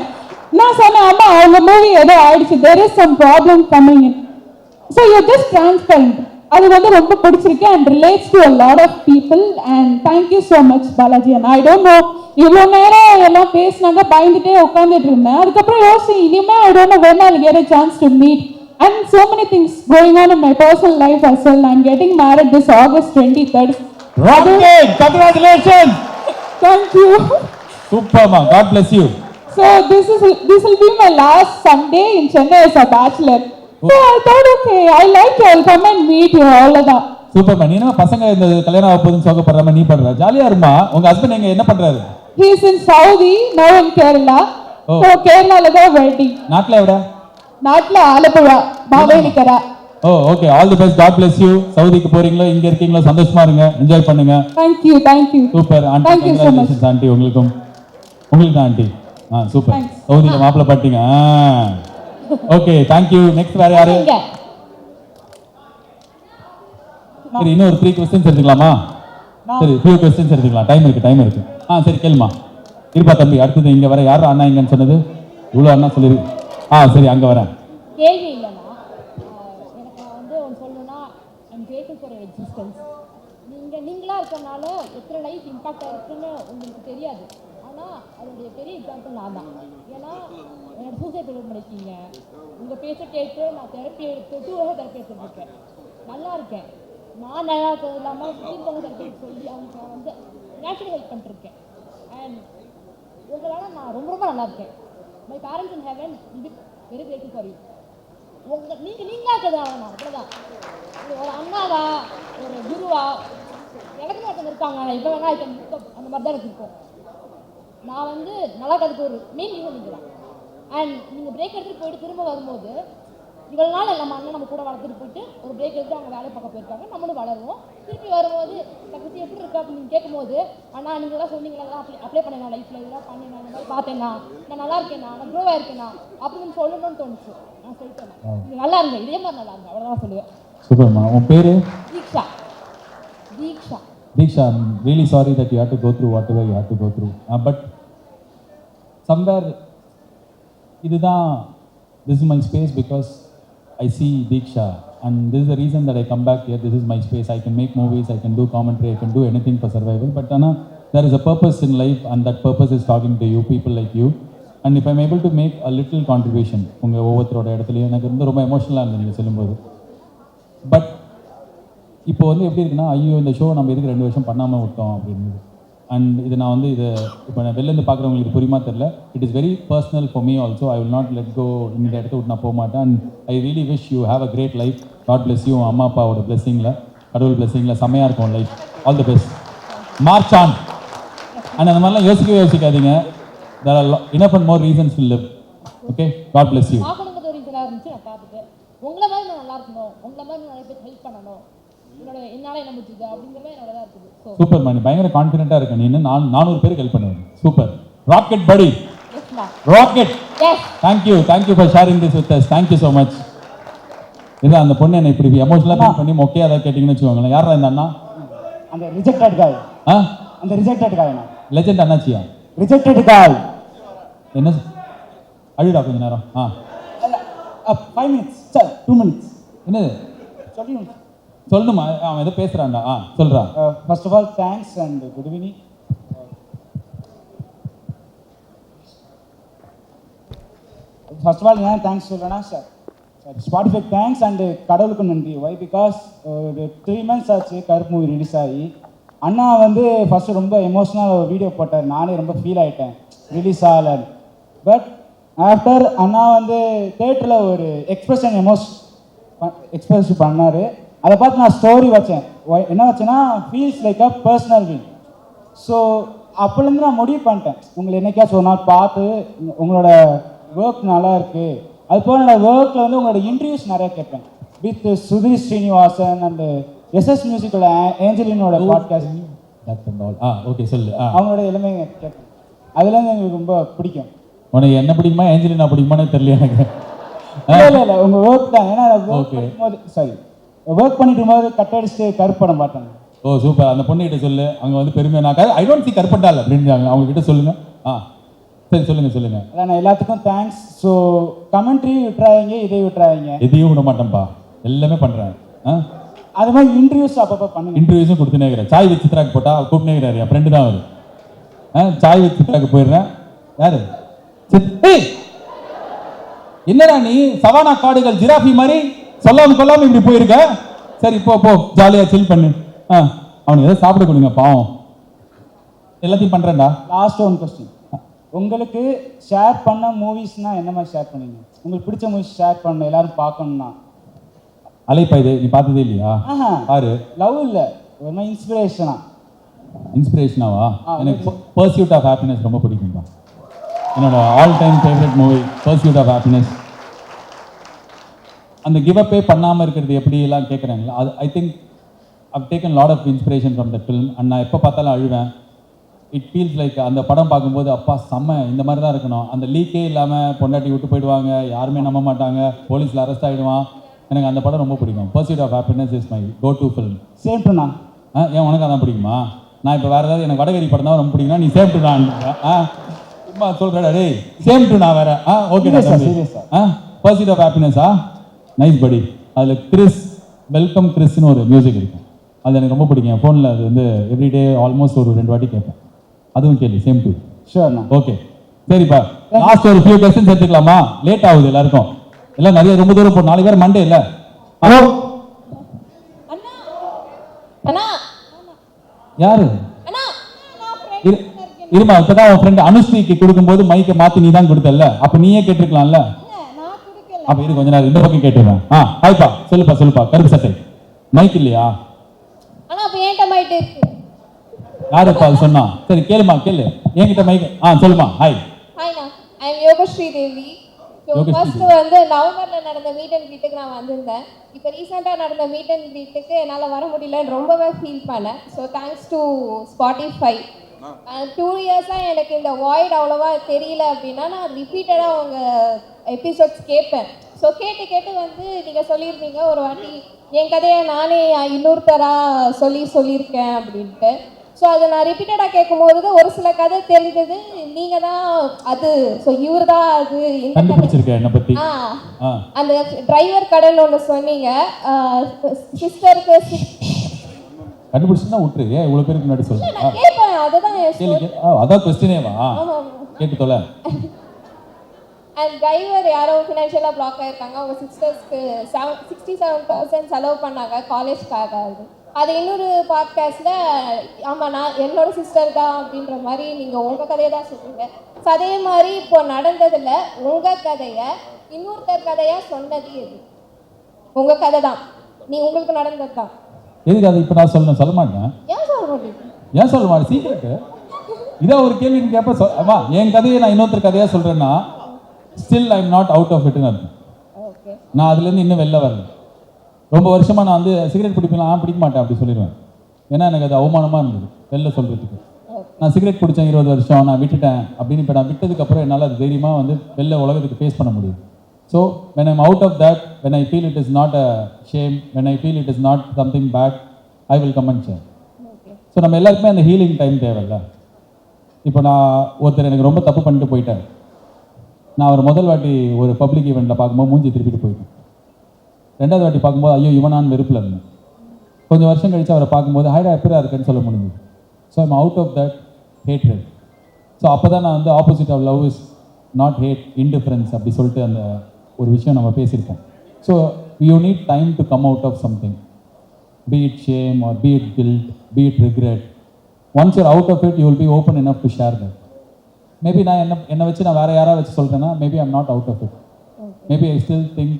நான் சொன்னேன், அம்மா அவங்க மூவி ஏதோ ஆயிடுச்சு, there is some problem coming in. So you're just transparent. அது வந்து ரொம்ப பிடிச்சிருக்கு and relates to a lot of people. And thank you so much Balaji. And I don't know, இவ்வளோ நேரம் எல்லாம் பேசினாங்க, பயந்துட்டே உட்காந்துட்டு இருந்தேன். அதுக்கப்புறம் யோசிச்சு இனிமே I don't know when I'll get a chance to meet. And so many things going on in my personal life as well. I'm getting married this August 23rd. Rocket! Congratulations! Thank you. Super ma, God bless you. So this will be my last Sunday in Chennai as a bachelor. So I thought okay, I like you, I'll come and meet you all of that. Super man, நீ என்ன பசங்க இந்த கல்யாணம் ஆகப்போதுன்னு சோகப்படுற மாதிரி நீ பண்ற? ஜாலியா இருமா. உங்க ஹஸ்பண்ட் எங்க என்ன பண்றாரு? He is in Saudi, now in Kerala. So Kerala da wedding. நாட்ல எவடா? நாட்ல Alappuzha, Mavelikkara. Oh okay, all the best, God bless you. சவுதிக்கு போறீங்களோ இங்க இருக்கீங்களோ சந்தோஷமா இருங்க, என்ஜாய் பண்ணுங்க. Thank you. Super aunty, Thank you so much. Aunty உங்களுக்கு ஆண்டி. சூப்பர். சவுதியில மாப்பிள்ளை பாட்டீங்க. Okay, thank you. நெக்ஸ்ட் வேற யாரு? சரி, இன்னொரு 3 क्वेश्चंस எடுத்துக்கலாமா? சரி, 3 क्वेश्चंस எடுத்துக்கலாம். டைம் இருக்கு. சரி கேளுமா. இருப்பா தம்பி, அடுத்தது இங்க வர யார் அண்ணா இங்கன்னு சொன்னது? இவ்வளோ அண்ணா சொல்லிரு. சரி, அங்க வரேன். கேள்வி இல்லைண்ணா, எனக்கு வந்து ஒன்று சொல்லணும்னா, I'm grateful for your existence. நீங்களாக இருக்கிறனால எத்தனை லைஃப் இம்பாக்ட் ஆகிருக்குன்னு உங்களுக்கு தெரியாது. ஆனால் அதனுடைய பெரிய எக்ஸாம்பிள் நான் தான். ஏன்னா என்னோட சூசைட் ப்ரிவென்ட் பண்ணியிருக்கீங்க. உங்கள் பேச்சை கேட்டு நான் தெரப்பி எடுத்து 2 வருஷம் தெரப்பி எடுத்துருக்கேன். நல்லா இருக்கேன். நான் நல்லா இருக்கிறது இல்லாமல் சுற்றிருக்கவங்க தெரப்பி சொல்லி அவங்க வந்து நேச்சுரல் ஹெல்ப் பண்ணிட்டுருக்கேன். அண்ட் உங்களால் நான் ரொம்ப ரொம்ப நல்லா இருக்கேன். My parents in heaven will be very grateful for you. நீங்களா இருக்கிறதா நான் அப்படிதான் ஒரு அண்ணாவா ஒரு குருவா எனக்கு ஒருத்தங்க இருக்காங்க. நான் இப்போ வேணா அந்த மாதிரி தான் எனக்கு இருக்கும். நான் வந்து நல்லா இருக்கிறதுக்கு ஒரு மெயின் ரீசன் நீங்கள் தான். அண்ட் நீங்கள் பிரேக் எடுத்துகிட்டு போயிட்டு திரும்ப வரும்போது இவ்வளோ நாள் நம்ம அண்ணன் நம்ம கூட வளர்த்துட்டு போயிட்டு ஒரு பிரேக் எடுத்து அவங்க வேலை பார்க்க போயிருக்காங்க, நம்மளும் வளருவோம். திருப்பி வரும்போது தங்கச்சி எப்படி இருக்கா அப்படின்னு நீங்கள் கேட்கும்போது, அண்ணா நீங்கள் எல்லாம் சொன்னீங்களா, அப்ளை பண்ணேன் லைஃப்பில் இதெல்லாம் பண்ணேன், இந்த மாதிரி பார்த்தேன்னா, நான் நல்லா இருக்கேண்ணா, நான் க்ரோவாக இருக்கேண்ணா அப்படின்னு சொல்லணும்னு தோணுச்சு. நான் சொல்லிட்டேன், நீங்கள் நல்லா இருங்க, இதே மாதிரி நல்லா இருங்க, அவ்வளோதான் சொல்லுவேன். சூப்பர்மா. உன் பேர்? தீக்ஷா. தீக்ஷா. Diksha, I'm really sorry that you had to go through whatever you had to go through. But somewhere, this is my space because I see Diksha, and this is the reason that I come back here. This is my space. I can make movies, I can do commentary, I can do anything for survival. But Anna, there is a purpose in life, and that purpose is talking to you, people like you. And if I'm able to make a little contribution, உங்கள் ஒவ்வொருத்தரோட இடத்துலையும் எனக்கு வந்து ரொம்ப எமோஷனலாக இருந்தது நீங்கள் சொல்லும்போது. பட் இப்போ வந்து எப்படி இருக்குன்னா, ஐயோ இந்த ஷோ நம்ம எதுக்கு 2 வருஷம் பண்ணாமல் விட்டோம் அப்படின்னு. அண்ட் இது நான் வந்து இதை இப்போ நான் வெளிலேருந்து பார்க்குறவங்களுக்கு புரியுமா தெரில. It is very personal for me also. I will not let go. இந்த இடத்த விட்டு நான் போக மாட்டேன். And I really wish you have a great life. God bless you. அம்மா அப்பாவோட பிளெஸிங்கில், கடவுள் பிளெஸிங்கில் செம்மையாக இருக்கும் life. All the best. March on. And அந்த மாதிரிலாம் யோசிக்காதீங்க. there are enough and more reasons to live. Okay, God bless you. பார்க்கணுங்கிறது ஒரு ரீசனாக இருந்துச்சு. நான் பார்த்துட்டு உங்களை மாதிரி நான் நல்லா இருக்கணும், உங்களை மாதிரி நிறைய பேர் ஹெல்ப் பண்ணணும், என்னால் என்ன முடிச்சுது அப்படிங்கிறத என்னோட தான் இருக்குது. சூப்பர் மணி, பயங்கர கான்ஃபிடென்ட்டாக இருக்க நீ. 400 பேருக்கு ஹெல்ப் பண்ணுவேன். சூப்பர். ராக்கெட் படி. Rocket. Thank you for sharing this with us. Thank you so much. இல்லை அந்த பொண்ணு என்ன இப்படி எமோஷனலாக பண்ணி மொக்கையாக அதை கேட்டிங்கன்னு வச்சுக்கோங்களேன். யாரா இந்த அண்ணா? அந்த ரிஜெக்டட் காய். அந்த ரிஜெக்டட் காய் லெஜெண்ட் அண்ணாச்சியா? ரிஜெக்டட் காய். என்ன அழுடா கொஞ்ச நேரம். 5 minutes சார், 2 minutes. என்னது சொல்லணுமா? அவன் ஏதோ பேசுறான்டா. சொல்றா. First of all thanks and good evening. First of all ஏன் தேங்க்ஸ் சொல்றேன்னா சார், ஸ்பாட்டிஃபை தேங்க்ஸ் அண்ட் கடவுளுக்கு நன்றி. வை பிகாஸ் ஒரு 3 months ஆச்சு கருப்பு மூவி ரிலீஸ் ஆகி. அண்ணா வந்து ஃபர்ஸ்ட் ரொம்ப எமோஷனலாக ஒரு வீடியோ போட்டார். நானே ரொம்ப ஃபீல் ஆகிட்டேன் ரிலீஸ் ஆகலன்னு. பட் ஆஃப்டர் அண்ணா வந்து தேட்டரில் ஒரு எக்ஸ்பிரஸ் பண்ணார். அதை பார்த்து நான் ஸ்டோரி வச்சேன். என்ன வச்சேன்னா, feels like a personal win. So அப்போலேருந்து நான் முடிவு பண்ணிட்டேன், உங்களை என்னைக்காச்சும் ஒரு நாள் பார்த்து உங்களோட ஒர்க் நல்லா இருக்குது. அது போல் என்னோடய ஒர்க்கில் வந்து உங்களோட இன்டர்வியூஸ் நிறையா கேட்பேன். With Sudhir Srinivasan and SS மியூசிக்கோட ஏஞ்சலினோட பாட்காஸ்ட். ஓகே சொல்லு. அவங்களோட எல்லாமே கேட்பேன். அதுலேருந்து எங்களுக்கு ரொம்ப பிடிக்கும். உனக்கு என்ன பிடிக்குமா ஏஞ்சலினா பிடிக்குமான்னு தெரியல எனக்கு. இல்லை உங்கள் ஒர்க் தான். ஏன்னா ஒர்க் பண்ணிட்டு போது கட் அடிச்சுட்டு கருப்பு பண்ண மாட்டாங்க. ஓ சூப்பர். அந்த பொண்ணு கிட்ட சொல்லு, அங்கே வந்து பெருமையாக நான் ஐ டோன்ட் சி கருப்பட்டால் அப்படின்றாங்க. அவங்க கிட்ட சொல்லுங்க. சரி சொல்லுங்க. அதான் நான் எல்லாத்துக்கும் தேங்க்ஸ். ஸோ கமெண்ட்ரி விட்டுறாங்க, இதை விட்டுறாங்க. எதையும் விட மாட்டேன்ப்பா, எல்லாமே பண்ணுறேன். அது மாதிரி இன்டர்வியூஸ் அப்பப்போ பண்ணுங்க. இன்டர்வியூஸும் கொடுத்துனே இருக்கிறேன். சாய் வித் சித்ராக்கு போட்டா கூப்பிட்டே இருக்கிறாரு. என் ஃப்ரெண்டு தான் அவர். சாய் வித் சித்ராக்கு போயிடுறேன். யாரு? என்னடா நீ சவானா காடுகள் ஜிராஃபி மாதிரி சொல்லாம கொள்ளாம இப்படி போயிருக்க. சரி போ ஜாலியா சில் பண்ணு. அவனுக்கு ஏதோ சாப்பிட கொடுங்க பாவம். எல்லாத்தையும் பண்றேன்டா. Last one question. உங்களுக்கு ஷேர் பண்ண மூவிஸ்னா என்ன மாதிரி ஷேர் பண்ணீங்க? உங்களுக்கு பிடிச்ச மூவிஸ் ஷேர் பண்ண எல்லாரும் பார்க்கணும்னா? அலைப்பா இது நீ பார்த்ததே இல்லையா? யாரு? லவ் இல்லை, ஒரு மாதிரி இன்ஸ்பிரேஷனாவா? எனக்கு பர்சியூட் ஆஃப் ஹாப்பினஸ் ரொம்ப பிடிக்கும்பா. என்னோட all time favourite movie pursuit of happiness. அந்த கிவ் அப்பே பண்ணாமல் இருக்கிறது எப்படிலாம் கேட்குறாங்களா, அது I think I've taken lot of inspiration from that film. And நான் எப்போ பார்த்தாலும் அழுவேன். இட் ஃபீல்ஸ் லைக் அந்த படம் பார்க்கும்போது அப்பா செம்ம இந்த மாதிரி தான் இருக்கணும். அந்த லீக்கே இல்லாமல் பொண்டாட்டி விட்டு போயிடுவாங்க, யாருமே நம்ப மாட்டாங்க, போலீஸில் அரெஸ்ட் ஆகிடுவான். எனக்கு அந்த படம் ரொம்ப பிடிக்கும். Pursuit of happiness is my go to film. Same to நான். ஏன் உனக்கு அதான் பிடிக்குமா? நான் இப்போ வேறு ஏதாவது எனக்கு வடகரி படம் தான் ரொம்ப பிடிக்கும்னா நீ சேம் டு நான் சும்மா சொல்கிறடா டேய். சேம் டு நான் வேற. Okay sir. பர்சியூட் ஆஃப் ஹாப்பினஸா? நைஸ் படி. அதில் வெல்கம் கிறிஸ்னு ஒரு மியூசிக் இருக்கும். அது எனக்கு ரொம்ப பிடிக்கும். என் ஃபோனில் அது வந்து எவ்ரிடே ஆல்மோஸ்ட் ஒரு 2 வாட்டி கேட்பேன். அதுவும் கேள்வி சேம் டு. ஷூர்ண்ணா. ஓகே சரிப்பா. லாஸ்ட் ஒரு ஃபியூ கொஸ்டின்ஸ் எடுத்துக்கலாமா? லேட் ஆகுது எல்லாருக்கும். எல்லாம் நிறைய ரொம்ப தூரம் போ. 4 பேர் மண்டே இல்லை. ஹலோ யாரு? இருமா, இப்பதான் உன் ஃப்ரெண்ட் அனுஸ்ரீக்கு கொடுக்கும்போது மைக்கை மாத்தி நீ தான் கொடுத்தல. அப்ப நீயே கேட்டிருக்கலாம்ல. அப்ப இது கொஞ்ச நேரம் இந்த பக்கம் கேட்டுருவேன். ஹாய்ப்பா சொல்லுப்பா கருப்பு சட்டை. மைக் இல்லையா? யாருப்பா அது சொன்னா? சரி கேளுமா கேளு. என்கிட்ட மைக். சொல்லுமா. Hi. I am Yogashree Devi. So Yogashree first வந்து நவம்பரில் நடந்த மீட் அண்ட் க்ரீட்டுக்கு நான் வந்திருந்தேன். இப்போ ரீசெண்டாக நடந்த மீட் அண்ட் க்ரீட்டுக்கு என்னால் வர முடியலன்னு ரொம்பவே ஃபீல் பண்ணேன். So thanks to Spotify. 2 இயர்ஸாக எனக்கு இந்த வாய்ட் அவ்வளோவா தெரியல அப்படின்னா நான் ரிப்பீட்டடாக உங்கள் எபிசோட்ஸ் கேட்பேன். ஸோ கேட்டு வந்து நீங்கள் சொல்லியிருந்தீங்க ஒரு வாட்டி என் கதையை நானே இன்னொருத்தராக சொல்லியிருக்கேன் அப்படின்ட்டு. ஸோ அதை நான் ரிப்பீட்டடாக கேட்கும்போது ஒரு சில கதை தெரிஞ்சது நீங்கள் தான் அது, ஸோ இவர் தான் அது. இந்த கண்டுபிடிச்சிருக்கேன் என்னை பத்தி. அந்த டிரைவர் கடைன்னு ஒன்று சொன்னீங்க, சிஸ்டருக்கு கண்டுபிடிச்சுன்னா விட்டுரு. ஏன் இவ்வளவு பேருக்கு முன்னாடி சொல்றேன்? நான் கேட்பேன், அதுதான் என் கேள்வி அதான் கொஸ்டினேவா? கேட்டு தொலை. அண்ட் டிரைவர் யாரோ ஃபினான்ஷியலாக பிளாக் ஆகிருக்காங்க, அவங்க சிஸ்டர்ஸ்க்கு 67,000 செலவு பண்ணாங்க காலேஜ்க்காக. அது இன்னொரு பாட்காஸ்ட்டில் ஆமாம் நான் என்னோட சிஸ்டர் தான் அப்படின்ற மாதிரி நீங்கள் உங்கள் கதையை தான் சொல்லுங்க. ஸோ அதே மாதிரி இப்போ நடந்ததில் உங்கள் கதையை இன்னொருத்தர் கதையாக சொன்னது எது? உங்கள் கதை தான், உங்களுக்கு நடந்தது தான். எதுக்கு அது இப்போ நான் சொல்லணும்? சொல்ல மாட்டேன். ஏன் சொல்ல மாட்டேங்க? ஏன் சொல்ல மாட்டேன்? சீக்கிரட்டு இதான் ஒரு கேள்வி கேட்ப. அம்மா என் கதையை நான் இன்னொருத்தர் கதையாக சொல்கிறேன்னா still I am not out of இட்னு அர்த்தம். ஓகே, நான் அதுலேருந்து இன்னும் வெளில வரல. ரொம்ப வருஷமாக நான் வந்து சிகரெட் பிடிப்பேன், பிடிக்க மாட்டேன் அப்படி சொல்லிடுவேன். ஏன்னா எனக்கு அது அவமானமாக இருந்தது வெளில சொல்கிறதுக்கு. நான் சிகரெட் பிடிச்சேன் 20 வருஷம், நான் விட்டுட்டேன் அப்படின்னு. இப்போ நான் விட்டதுக்கப்புறம் என்னால் அது தைரியமாக வந்து வெளில உலகத்துக்கு ஃபேஸ் பண்ண முடியுது. So when I'm out of that, when I feel it is not a shame, when I feel it is not something bad, I will come and share. So நம்ம எல்லாருக்குமே அந்த ஹீலிங் டைம் தேவையில்ல. இப்போ நான் ஒருத்தர் எனக்கு ரொம்ப தப்பு பண்ணிட்டு போயிட்டார். நான் ஒரு முதல் வாட்டி ஒரு பப்ளிக் ஈவெண்ட்டில் பார்க்கும்போது மூஞ்சி திருப்பிட்டு போயிட்டேன். 2வது வாட்டி பார்க்கும்போது ஐயோ இவனான்னு வெறுப்பில் இருந்தேன். கொஞ்சம் வருஷம் கழித்து அவரை பார்க்கும்போது ஹைடா எப்படியா இருக்குன்னு சொல்ல முடியுது. So I'm out of that hatred. So அப்போ தான் நான் வந்து opposite of love is not hate, indifference அப்படி சொல்லிட்டு அந்த ஒரு விஷயம் நம்ம பேசியிருக்கோம். So you need time to come out of something, be it shame or be it guilt, be it regret. Once you're out of it you will be open enough to share that. Maybe நான் என்னை வச்சு நான் வேறு யாராவது வச்சு சொல்கிறேன்னா maybe I'm not out of it. Maybe I still think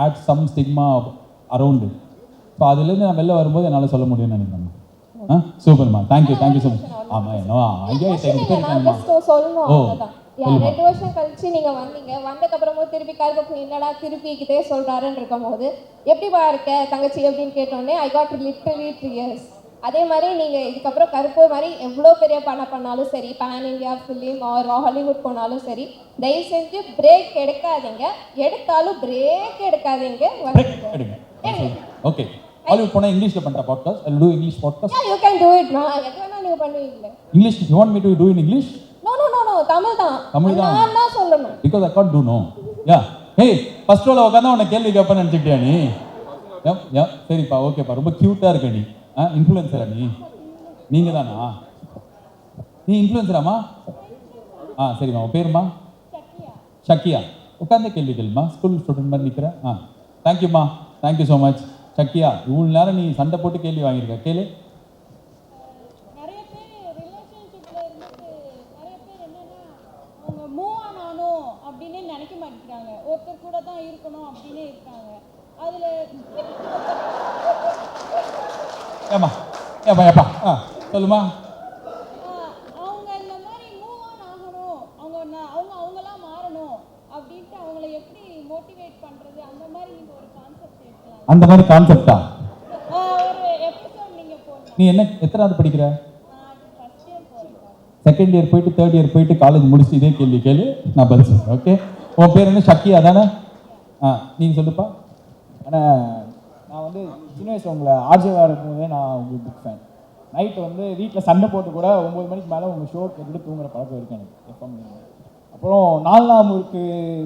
at some stigma around it. So அதுலேருந்து நான் வெளில வரும்போது என்னால் சொல்ல முடியும்னு நினைக்கிறேன். சூப்பர்மா, தேங்க்யூ ஸோ மச். ஆமாம் என்ன ஐயா சொல்லணும். அவ்வளோதான். 2 வருஷம் கழிச்சு நீங்க வந்தீங்க, வந்ததுக்கப்புறமும் திருப்பி கருப்பு என்னடா திருப்பி கிட்டே சொல்றாருன்னு இருக்கும் போது எப்படிப்பா இருக்க தங்கச்சி அப்படின்னு கேட்டோடனே ஐ காட் லிட்டரலி 3 years. அதே மாதிரி நீங்க இதுக்கப்புறம் கருப்பு மாதிரி எவ்வளோ பெரிய பணம் பண்ணாலும் சரி, pan India film or Hollywood போனாலும் சரி, தயவு செஞ்சு பிரேக் எடுக்காதீங்க. எடுத்தாலும் பிரேக் எடுக்காதீங்க. ஓகே, ஹாலிவுட் போனா இங்கிலீஷ்ல பண்ற podcast. I'll do English podcast. Yeah, you can do it. எது வேணா நீங்க பண்ணுவீங்க. English, you want me to do in English? No, Tamil தான். நான் தான் சொல்லணும். Because I can't do no. Yeah. Hey, first row ல உட்கார்ந்தா உன்னை கேள்வி கேட்பேன்னு நினைச்சிட்டியா நீ? யா சரிப்பா, ஓகேப்பா, ரொம்ப கியூட்டா இருக்க நீ. இன்ஃப்ளூயன்சரா நீ? நீங்க தானா? நீ இன்ஃப்ளூயன்சராமா? சரிம்மா, உன் பேருமா? ஷக்கியா. உட்கார்ந்து கேள்வி கேளுமா, ஸ்கூல் ஸ்டூடெண்ட் மாதிரி நிற்கிறேன். தேங்க்யூம்மா, தேங்க்யூ ஸோ மச். சக்கியா, இவ்வளோ நேரம் நீ சண்டை போட்டு கேள்வி வாங்கியிருக்க, கேளு. நிறைய பேர் ரிலேஷன்ஷிப்ல இருந்துட்டு நிறைய பேர் என்னன்னா அவங்க மூவ் ஆனாலும் அப்படின்னு நினைக்க மாட்டேங்கிறாங்க. ஒருத்தர் கூட தான் இருக்கணும் அப்படின்னு இருக்காங்க. அதுல ஏப்பா சொல்லுமா. அவங்க இந்த மாதிரி மூவ் ஆன் ஆகணும், அவங்களா மாறணும் அப்படின்ட்டு அவங்கள எப்படி மோட்டிவேட் பண்றது, அந்த மாதிரி நீங்க ஒரு கான்செப்ட் எடுக்கலாம். அந்த மாதிரி கான்செப்டா? ஒரு எபிசோட் நீங்க போடலாம். நீ என்ன எத்தனாவது படிக்கிற? ஃபர்ஸ்ட் இயர் போறேன். செகண்ட் இயர் போயிட்டு 3rd இயர் போயிட்டு காலேஜ் முடிச்சுட்டு இதே கேள்வி கேளு, நான் பதில் சொல்றேன். ஓகே, உன் பேர் என்ன? ஷக்கியா தானே? நீங்க சொல்லுப்பா. ஆனால் நான் வந்து சின்ன வயசில் உங்களை ஆர்ஜேவாக இருக்கும்போதே நான் உங்களுக்கு பிக் ஃபேன். நைட்டு வந்து வீட்டில் சண்டை போட்டு கூட 9 மணிக்கு மேலே உங்கள் ஷோ கேட்டுட்டு தூங்குற பழக்கம் இருக்குது எனக்கு எப்போ. அப்புறம் 4ஆம் ஊருக்கு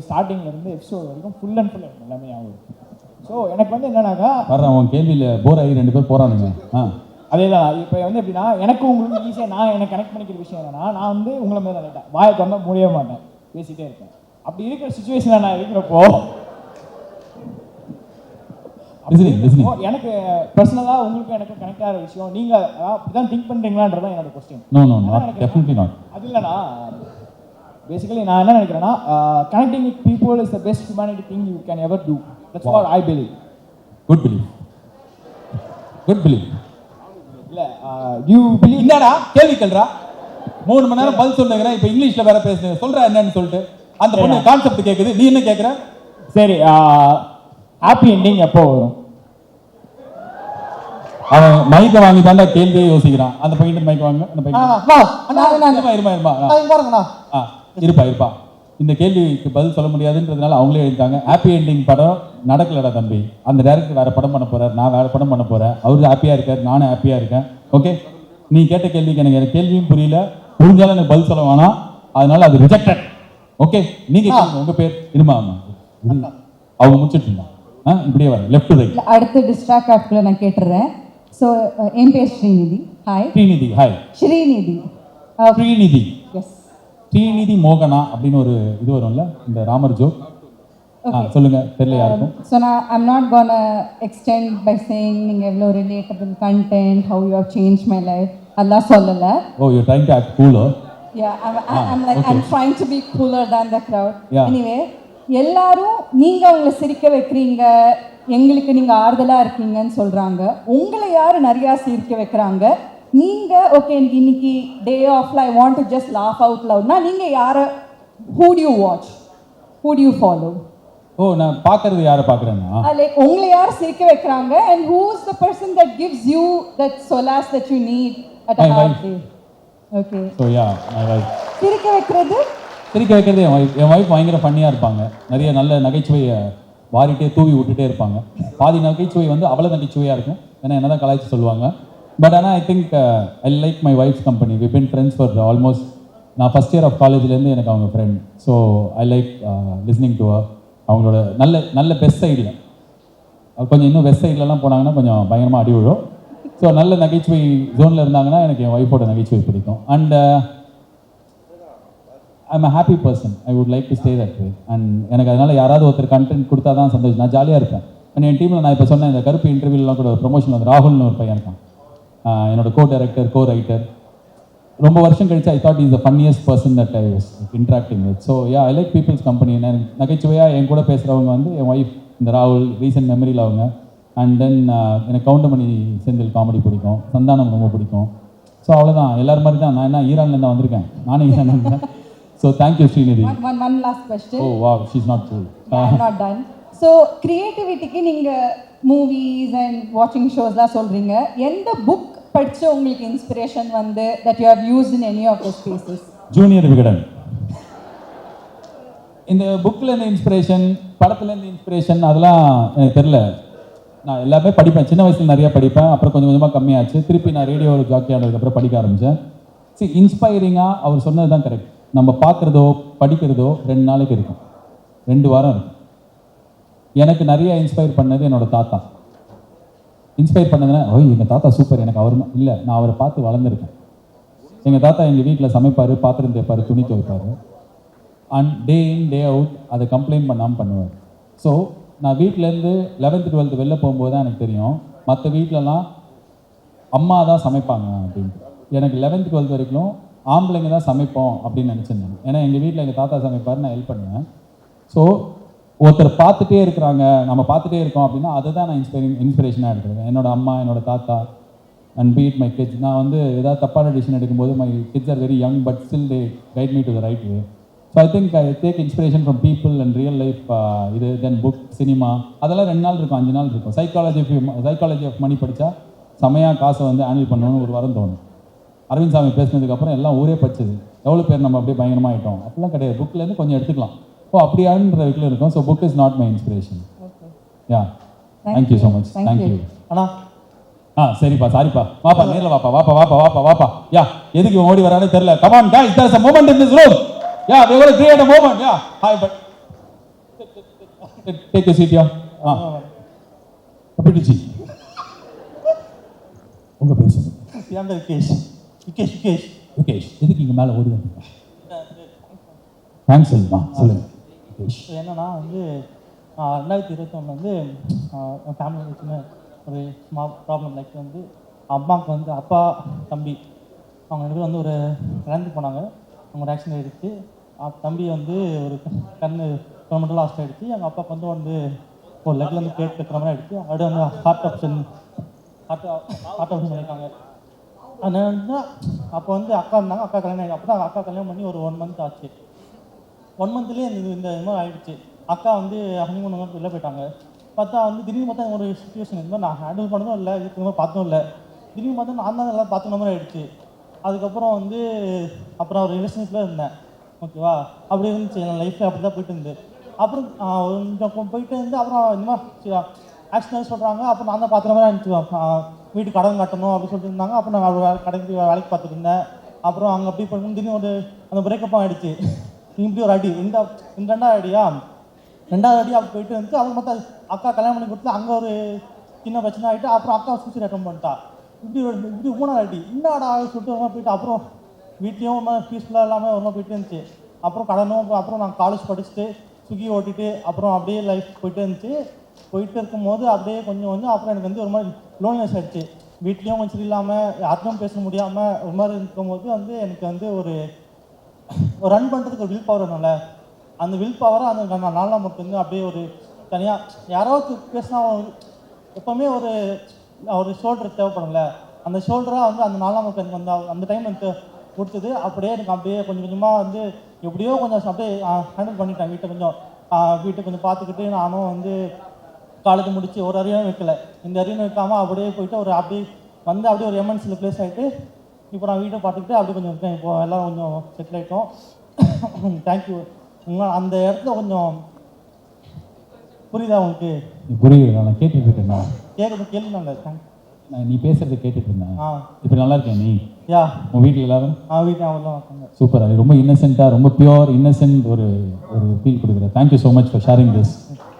ஸ்டார்டிங்லேருந்து எபிசோட் வரைக்கும் ஃபுல் அண்ட் ஃபுல் எனக்கு எல்லாமே ஞாபகம் இருக்குது. ஸோ எனக்கு வந்து என்னன்னாக்கா வர்றேன் உன் கேள்வியில் போர் ஆகி 2 பேர் போகிறானுங்க. அதே தான். இப்போ வந்து எப்படின்னா எனக்கும் உங்களுக்கு ஈஸியாக நான் எனக்கு கனெக்ட் பண்ணிக்கிற விஷயம் என்னன்னா, நான் வந்து உங்களை மேலே லைட்டாக வாயை திறந்தா முடியவே மாட்டேன், பேசிகிட்டே இருப்பேன். அப்படி இருக்கிற சுச்சுவேஷனில் நான் இருக்கிறப்போ எனக்கு பர்சனலாக உங்களுக்கு எனக்கு கனெக்ட் ஆகிற விஷயம் நீங்கள் அப்படிதான் திங்க் பண்ணுறீங்களான்றதான் என்னோட கொஸ்டின். அது இல்லைனா பேசிக்கலி நான் என்ன நினைக்கிறேன்னா, connecting with people is the best humanity thing you can ever do. That's what I believe. Good believe. இல்லை யூ பிலீவ். என்னடா கேள்வி கேள்றா, 3 மணி நேரம் பதில் சொல்லுங்கிறேன். இப்போ இங்கிலீஷில் வேற பேசுங்க, சொல்கிறேன் என்னன்னு சொல்லிட்டு அந்த பொண்ணு கான்செப்ட் கேட்குது, நீ என்ன கேட்குற? சரி, ஹாப்பி எண்டிங் எப்போ வரும்? அவன் மைக்கை வாங்கி தாண்டா கேள்வியே யோசிக்கிறான். அந்த பையன் மைக் வாங்க, அந்த பையன் இருப்பா. இந்த கேள்விக்கு பதில் சொல்ல முடியாதுன்றதுனால அவங்களே எழுதிட்டாங்க. ஹாப்பி எண்டிங் படம் நடக்கலடா தம்பி. அந்த டைரக்டர் வேற படம் பண்ண போறார், நான் வேற படம் பண்ண போறேன். அவரு ஹாப்பியா இருக்காரு, நானும் ஹாப்பியா இருக்கேன். ஓகே, நீ கேட்ட கேள்விக்கு எனக்கு கேள்வியும் புரியல, புரிஞ்சாலும் எனக்கு பதில் சொல்ல வேணாம். அதனால அது ரிஜெக்டட். ஓகே, நீங்க உங்க பேர் இருமா. அவங்க முடிச்சிட்டு இப்படியே வர லெஃப்ட் ரைட். அடுத்து டிஸ்ட்ராக்ட் ஆஃப்ல நான் கேட்டுறேன். ஸோ என் பேர் Srinidhi. Hi. Srinidhi. Hi. Srinidhi. Srinidhi. Yes. Srinidhi மோகனா அப்படின்னு ஒரு இது வரும்ல, இந்த ராமர் ஜோக். சொல்லுங்க, தெரியல யாருக்கும். So I'm not gonna extend by saying நீங்கள் எவ்வளோ relatable content, how you have changed my life, அதெல்லாம் சொல்லலை. Oh, you're trying to act cooler. Yeah, I'm trying to be cooler than the crowd. Yeah. Anyway, எல்லாரும் நீங்க அவங்களை சிரிக்க வைக்கிறீங்க, எங்களுக்கு நீங்க ஆறுதலா இருக்கீங்கன்னு சொல்றாங்க. உங்களை யாரு நிறைய சிரிக்க வைக்கிறாங்க? நீங்க ஓகே, இன்னைக்கு டே ஆஃப்ல I want to just laugh out லவுட்னா நீங்க யார, who do you watch, who do you follow? நான் பார்க்கறது யாரை பார்க்குறேன்னா, லைக் உங்களை யார் சிரிக்க வைக்கிறாங்க, and who is the person that gives you that solace that you need at a hard day? Okay, so yeah, my wife. சிரிக்க வைக்கிறது என் வைஃப் பயங்கர ஃபன்னியாக இருப்பாங்க. நிறைய நல்ல நகைச்சுவையை வாரிட்டே தூவி விட்டுட்டே இருப்பாங்க. பாதி நகைச்சுவை வந்து அவ்வளோ நகைச்சுவையாக இருக்கும், ஏன்னா என்ன தான் கலாய்ச்சி சொல்லுவாங்க. பட் ஆனால் I think I like my wife's company. We been friends for almost, நான் ஃபஸ்ட் இயர் ஆஃப் காலேஜ்லேருந்து எனக்கு அவங்க friend. So I like listening to அவங்களோட நல்ல பெஸ்ட் சைடில், கொஞ்சம் இன்னும் வெஸ்ட் சைட்லலாம் போனாங்கன்னா கொஞ்சம் பயங்கரமாக அடி விழும். ஸோ நல்ல நகைச்சுவை ஜோனில் இருந்தாங்கன்னா எனக்கு என் ஒய்ஃபோட நகைச்சுவை பிடிக்கும். And I'm a happy person. I would like to stay that way. And எனக்கு அதனால் யாராவது ஒருத்தர் கண்டென்ட் கொடுத்தா தான் சந்தோஷம். நான் ஜாலியாக இருப்பேன். அண்ட் என் டீமில் நான் இப்போ சொன்னேன், இந்த கருப்பு இன்டர்வியூலாம் கூட ஒரு ப்ரொமோஷன் வந்து ராகுல்னு ஒரு பையன் இருக்கான், என்னோட கோ டைரக்டர், கோ ரைட்டர். ரொம்ப வருஷம் கழிச்சு I thought is the funniest person that I was interacting with. So yeah, I like people's company. நகைச்சுவையாக என் கூட பேசுகிறவங்க வந்து என் ஒய்ஃப், இந்த ராகுல், ரீசெண்ட் மெமரியில் அவங்க. அண்ட் தென் எனக்கு கவுண்டமணி செந்தில் காமெடி பிடிக்கும், சந்தானம் ரொம்ப பிடிக்கும். ஸோ அவ்வளோதான், எல்லாரும் மாதிரி தான். நான் என்ன ஈரான்லேருந்து தான் வந்திருக்கேன், நானும் ஈரான்லேருந்து தான். So thank you Srinidhi. One last question. Oh wow, she's not cool. I'm not done. So creativity-க்கு நீங்க மூவிஸ் அண்ட் வாட்சிங் ஷோஸ்லாம் சொல்றீங்க. எந்த புக் படிச்சு உங்களுக்கு இன்ஸ்பிரேஷன் வந்து that you have used in any of the spaces? Junior Vikatan. இந்த புக்கில் இருந்து இன்ஸ்பிரேஷன், படத்துலேருந்து இன்ஸ்பிரேஷன், அதெல்லாம் எனக்கு தெரில. நான் எல்லாமே படிப்பேன், சின்ன வயசில் நிறையா படிப்பேன். அப்புறம் கொஞ்சம் கொஞ்சமாக கம்மியாச்சு. திருப்பி நான் ரேடியோவில் ஜாக்கி ஆனதுக்கப்புறம் படிக்க ஆரம்பித்தேன். சரி, இன்ஸ்பைரிங்காக அவர் சொன்னது தான் கரெக்ட். நம்ம பார்க்குறதோ படிக்கிறதோ 2 நாளைக்கு இருக்கும், 2 வாரம் இருக்கும். எனக்கு நிறைய இன்ஸ்பயர் பண்ணது என்னோட தாத்தா. இன்ஸ்பயர் பண்ணதுன்னா, எங்கள் தாத்தா சூப்பர், எனக்கு அவர் இல்லை, நான் அவரை பார்த்து வளர்ந்துருக்கேன். எங்கள் தாத்தா எங்கள் வீட்டில் சமைப்பார், பாத்திரம் தேய்ப்பார், துணி துவைப்பார். And day in day out அதை கம்ப்ளைண்ட் பண்ணாமல் பண்ணுவார். ஸோ நான் வீட்டிலேருந்து 11th 12th வெளில போகும்போது தான் எனக்கு தெரியும், மற்ற வீட்டிலலாம் அம்மா தான் சமைப்பாங்க அப்படின்ட்டு. எனக்கு 11th 12th வரைக்கும் ஆம்பளைங்க தான் சமைப்போம் அப்படின்னு நினச்சிருந்தேன். ஏன்னா எங்கள் வீட்டில் எங்கள் தாத்தா சமைப்பார், நான் ஹெல்ப் பண்ணுவேன். ஸோ ஒருத்தர் பார்த்துட்டே இருக்கிறாங்க, நம்ம பார்த்துட்டே இருக்கோம் அப்படின்னா அதை தான் நான் இன்ஸ்பிரேஷனாக எடுத்துருக்கேன். என்னோட அம்மா, என்னோட தாத்தா, அண்ட் பீட் மை கிட்ஸ். நான் வந்து ஏதாவது தப்பான டிசிஷன் எடுக்கும்போது my kids are very young but still they guide me to the right way. So I think I take inspiration from people and real life. இது தென் புக், சினிமா, அதெல்லாம் 2 நாள் இருக்கும், 5 நாள் இருக்கும். சைக்காலஜி ஆஃப் மணி படித்தா செமையாக காசை வந்து ஹேண்டில் பண்ணணும்னு ஒரு வாரம் தோணும். அரவிந்த் சாமி பேசினதுக்கப்புறம் எல்லாம் ஊரே படிச்சது, எவ்வளோ பேர் நம்ம அப்படியே பயங்கரமாக ஆகிட்டோம். அப்படிலாம் கிடையாது, புக்லேருந்து கொஞ்சம் எடுத்துக்கலாம். அப்படியான்ற வீட்டில் இருக்கும். So book is not my inspiration. Yeah, thank you so much. Thank you அண்ணா. சரிப்பா, சாரிப்பா, வாப்பா, நேரில் வாப்பா. யா, எதுக்கு இவன் ஓடி வரானே தெரியல. Come on guys, there's a moment in this room. Yeah, we're going to create a moment. Yeah, hi, but take a seat. அப்படி ஜி உங்க பேர் சொல்லுங்க. யுகேஷ், எதுக்கு இங்கே மேலே ஓடி வந்தீங்க? தேங்க்ஸ் சொல்லுமா, சொல்லுங்க. என்னன்னா வந்து 2021 வந்து என் ஃபேமிலியில் சின்ன ஒரு ஸ்மால் ப்ராப்ளம். லைக் வந்து அம்மாவுக்கு வந்து அப்பா, தம்பி அவங்க 2 பேரும் வந்து ஒரு இறந்து போனாங்க. அவங்க ஒரு ஆக்சிடென்ட் ஆகிடுச்சு. தம்பி வந்து ஒரு கண்ணு மட்டும் லாஸ்ட் ஆகிடுச்சு. எங்கள் அப்பாவுக்கு வந்து ஒரு லெக்கில் வந்து கேட் வைக்கிற மாதிரி ஆகிடுச்சு. அப்படியே வந்து ஹார்ட் ஆப்ஷன் பண்ணியிருக்காங்க. அதனால வந்து அப்போ வந்து அக்கா இருந்தாங்க, அக்கா கல்யாணம் அப்போ தான் அக்கா கல்யாணம் பண்ணி ஒரு 1 month ஆச்சு. 1 மந்த்லேயே இந்த மாதிரி ஆயிடுச்சு. அக்கா வந்து ஹனிமூன் வெளில போயிட்டாங்க. பார்த்தா வந்து திடீர்னு பார்த்தா ஒரு சுச்சுவேஷன் இந்த மாதிரி நான் ஹேண்டில் பண்ணதும் இல்லை, இதுக்கு மாதிரி பார்த்ததும் இல்லை. திடீர்னு பார்த்தா நான் தான் எல்லாம் பார்த்துன மாதிரி ஆயிடுச்சு. அதுக்கப்புறம் வந்து அப்புறம் ஒரு ரிலேஷன்ஷிப்பில் இருந்தேன். ஓகேவா, அப்படி இருந்துச்சு என் லைஃப்பில் அப்படி தான் போயிட்டு இருந்து. அப்புறம் கொஞ்சம் போயிட்டு இருந்து அப்புறம் இந்த மாதிரி ஆக்சிடென்ட் சொல்கிறாங்க. அப்புறம் நான் தான் பார்த்துற மாதிரி இருந்துச்சு. வீட்டுக்கு கடன் கட்டணும் அப்படின்னு சொல்லிட்டு இருந்தாங்க. அப்புறம் நான் கடைக்கு வேலைக்கு பார்த்துட்டு இருந்தேன். அப்புறம் அங்கே அப்படி பண்ணி திடீர்னு ஒரு அந்த பிரேக்கப்பும் ஆகிடுச்சு. இப்படி ஒரு அடி ரெண்டாவது அடியா, ரெண்டாவது அடி அப்படி போயிட்டு இருந்துச்சு. அப்புறம் பார்த்தா அக்கா கல்யாணம் பண்ணி கொடுத்து அங்கே ஒரு சின்ன பிரச்சனை ஆகிட்டு அப்புறம் அக்கா சூசைட் அட்டம் பண்ணிட்டா. இப்படி 3வது அடி என்னடா சொல்லிட்டு ஒரு மாதிரி போயிட்டு அப்புறம் வீட்லேயும் ஒரு மாதிரி பீஸ்ஃபுல்லாக இல்லாமல் ஒரு மாதிரி போயிட்டு இருந்துச்சு. அப்புறம் கடனும் அப்புறம் நான் காலேஜ் படிச்சுட்டு ஸ்விக்கி ஓட்டிட்டு அப்புறம் அப்படியே லைஃப் போயிட்டு இருந்துச்சு. போயிட்டு இருக்கும்போது அப்படியே கொஞ்சம் அப்புறம் எனக்கு வந்து ஒரு மாதிரி லோன்லெஸ் ஆகிடுச்சு. வீட்லேயும் கொஞ்சம் சரியில்லாமல் யார்ட்டும் பேச முடியாமல் ஒரு மாதிரி இருக்கும்போது வந்து எனக்கு வந்து ஒரு ரன் பண்ணுறதுக்கு ஒரு வில் பவர் வேணும்ல. அந்த வில் பவரை அந்த நாள் நமக்கு வந்து அப்படியே ஒரு தனியாக யாராவது பேசினா எப்போவுமே ஒரு ஷோல்டர் தேவைப்படும்ல. அந்த ஷோல்டராக வந்து அந்த நாள் நமக்கு எனக்கு வந்து அந்த டைம் எனக்கு கொடுத்தது. அப்படியே எனக்கு அப்படியே கொஞ்சம் கொஞ்சமாக வந்து எப்படியோ கொஞ்சம் அப்படியே ஹேண்டில் பண்ணிட்டேன். வீட்டை கொஞ்சம் பார்த்துக்கிட்டு நானும் வந்து காலேஜ் முடித்து ஒரு அரியரும் வைக்கல, இந்த அரியரும் வைக்காமல் அப்படியே போயிட்டு அப்படியே வந்து அப்படியே ஒரு எம்என்சியில் ப்ளேஸ் ஆகிட்டு இப்போ நான் வீட்டை பார்த்துக்கிட்டு அப்படியே கொஞ்சம் இருக்கேன். இப்போ எல்லாம் கொஞ்சம் செட்டில் ஆகிட்டோம். தேங்க்யூ. அந்த இடத்துல கொஞ்சம் புரியுதா உங்களுக்கு? புரியுது, நான் கேட்டுட்டு இருக்கேன். கேள்வி தேங்க்ஸ். நீ பேசுறதை கேட்டுட்டு இருந்தேன். இப்போ நல்லா இருக்கேன். நீ யா உன் வீட்டில் எல்லாரும்? வீட்டில் அவங்களாம் இருக்காங்க. சூப்பர். அது ரொம்ப இன்னசென்ட்டாக, ரொம்ப பியூர் இன்னசென்ட் ஒரு ஃபீல் கொடுக்குறேன். Thank you so much for sharing this.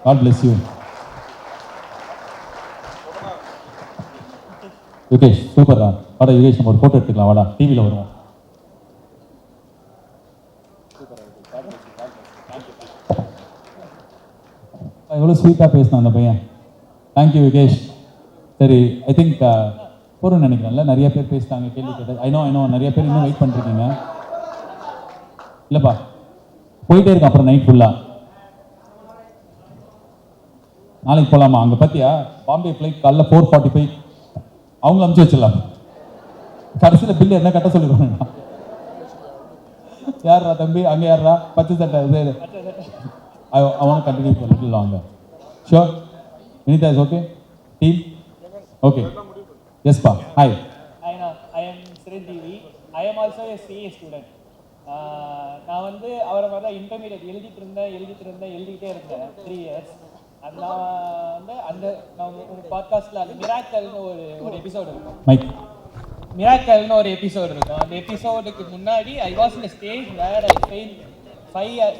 God bless you. Yukesh சூப்பர்ரா. வாடா யுகேஷ், நம்ம ஒரு ஃபோட்டோ எடுத்துக்கலாம். வாடா, டிவியில் வருவோம். எவ்வளோ ஸ்வீட்டாக பேசினான் அந்த பையன். தேங்க்யூ யுகேஷ். சரி, ஐ திங்க் போகிறோன்னு நினைக்கிறேன்ல. நிறைய பேர் பேசிட்டாங்க, கேள்வி கேட்டது. ஐநோ நிறைய பேர் இன்னும் வெயிட் பண்ணிருக்கீங்க. இல்லைப்பா, போயிட்டே இருக்கேன் அப்புறம் நைட் ஃபுல்லாக. நாளைக்கு போகலாமா? அங்கே பார்த்தியா பாம்பே ஃப்ளைட் காலைல 4:45. அவங்க அனுப்பிச்சு வச்சிடலாம். கடைசியில் பில்லு என்ன கட்ட சொல்லிடுவாங்க. யாரா தம்பி அங்கே, யாரா பச்சை சட்டை இது? I want to continue for a little longer. Sure? Vinitha is okay? Team? Okay. Yes, Pa. Hi. Hi, I am Srinjivi. I am also a CA student. நான் வந்து அவரை மாதிரி தான் இன்டர்மீடியட் எழுதிக்கிட்டே இருந்தேன் 3 years. நான் உங்கள் பாட்காஸ்ட்டில் அந்த மிராக்கல்னு ஒரு எபிசோடு இருக்கும். மைக். மிராக்கல்னு ஒரு எபிசோடு இருக்கும். அந்த எபிசோடுக்கு முன்னாடி I was in a stage where I failed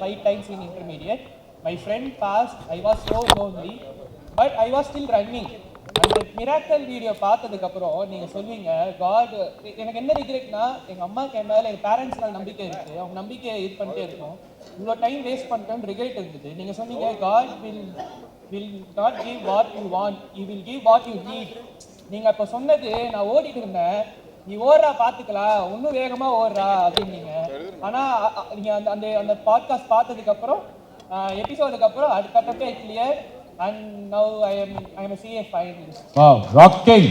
5 times in intermediate. My friend passed. I was so lonely, but I was still running. அந்த மிராக்கல் வீடியோ பார்த்ததுக்கப்புறம் நீங்கள் சொல்வீங்க காட். எனக்கு என்ன ரிக்ரெட்னா, எங்கள் அம்மாவுக்கு என் மேலே எங்கள் பேரண்ட்ஸ்னால் நம்பிக்கை இருக்குது. அவங்க நம்பிக்கையை இது பண்ணிட்டே இருக்கும். இவ்வளோ டைம் வேஸ்ட் பண்ணிட்டோன்னு ரிக்ரெட் இருந்தது. நீங்கள் சொன்னீங்க God will not give what you want, he will give what you need. நீங்கள் அப்போ சொன்னது நான் ஓடிட்டு இருந்தேன். நீ ஓடுறா பார்த்துக்கலாம், இன்னும் வேகமாக ஓடுறா அப்படின்னீங்க. ஆனால் நீங்கள் அந்த பாட்காஸ்ட் பார்த்ததுக்கப்புறம் எபிசோடுக்கு அப்புறம் அது கட்டப்பே clear. And now I am a CA finalist. Wow, rocking.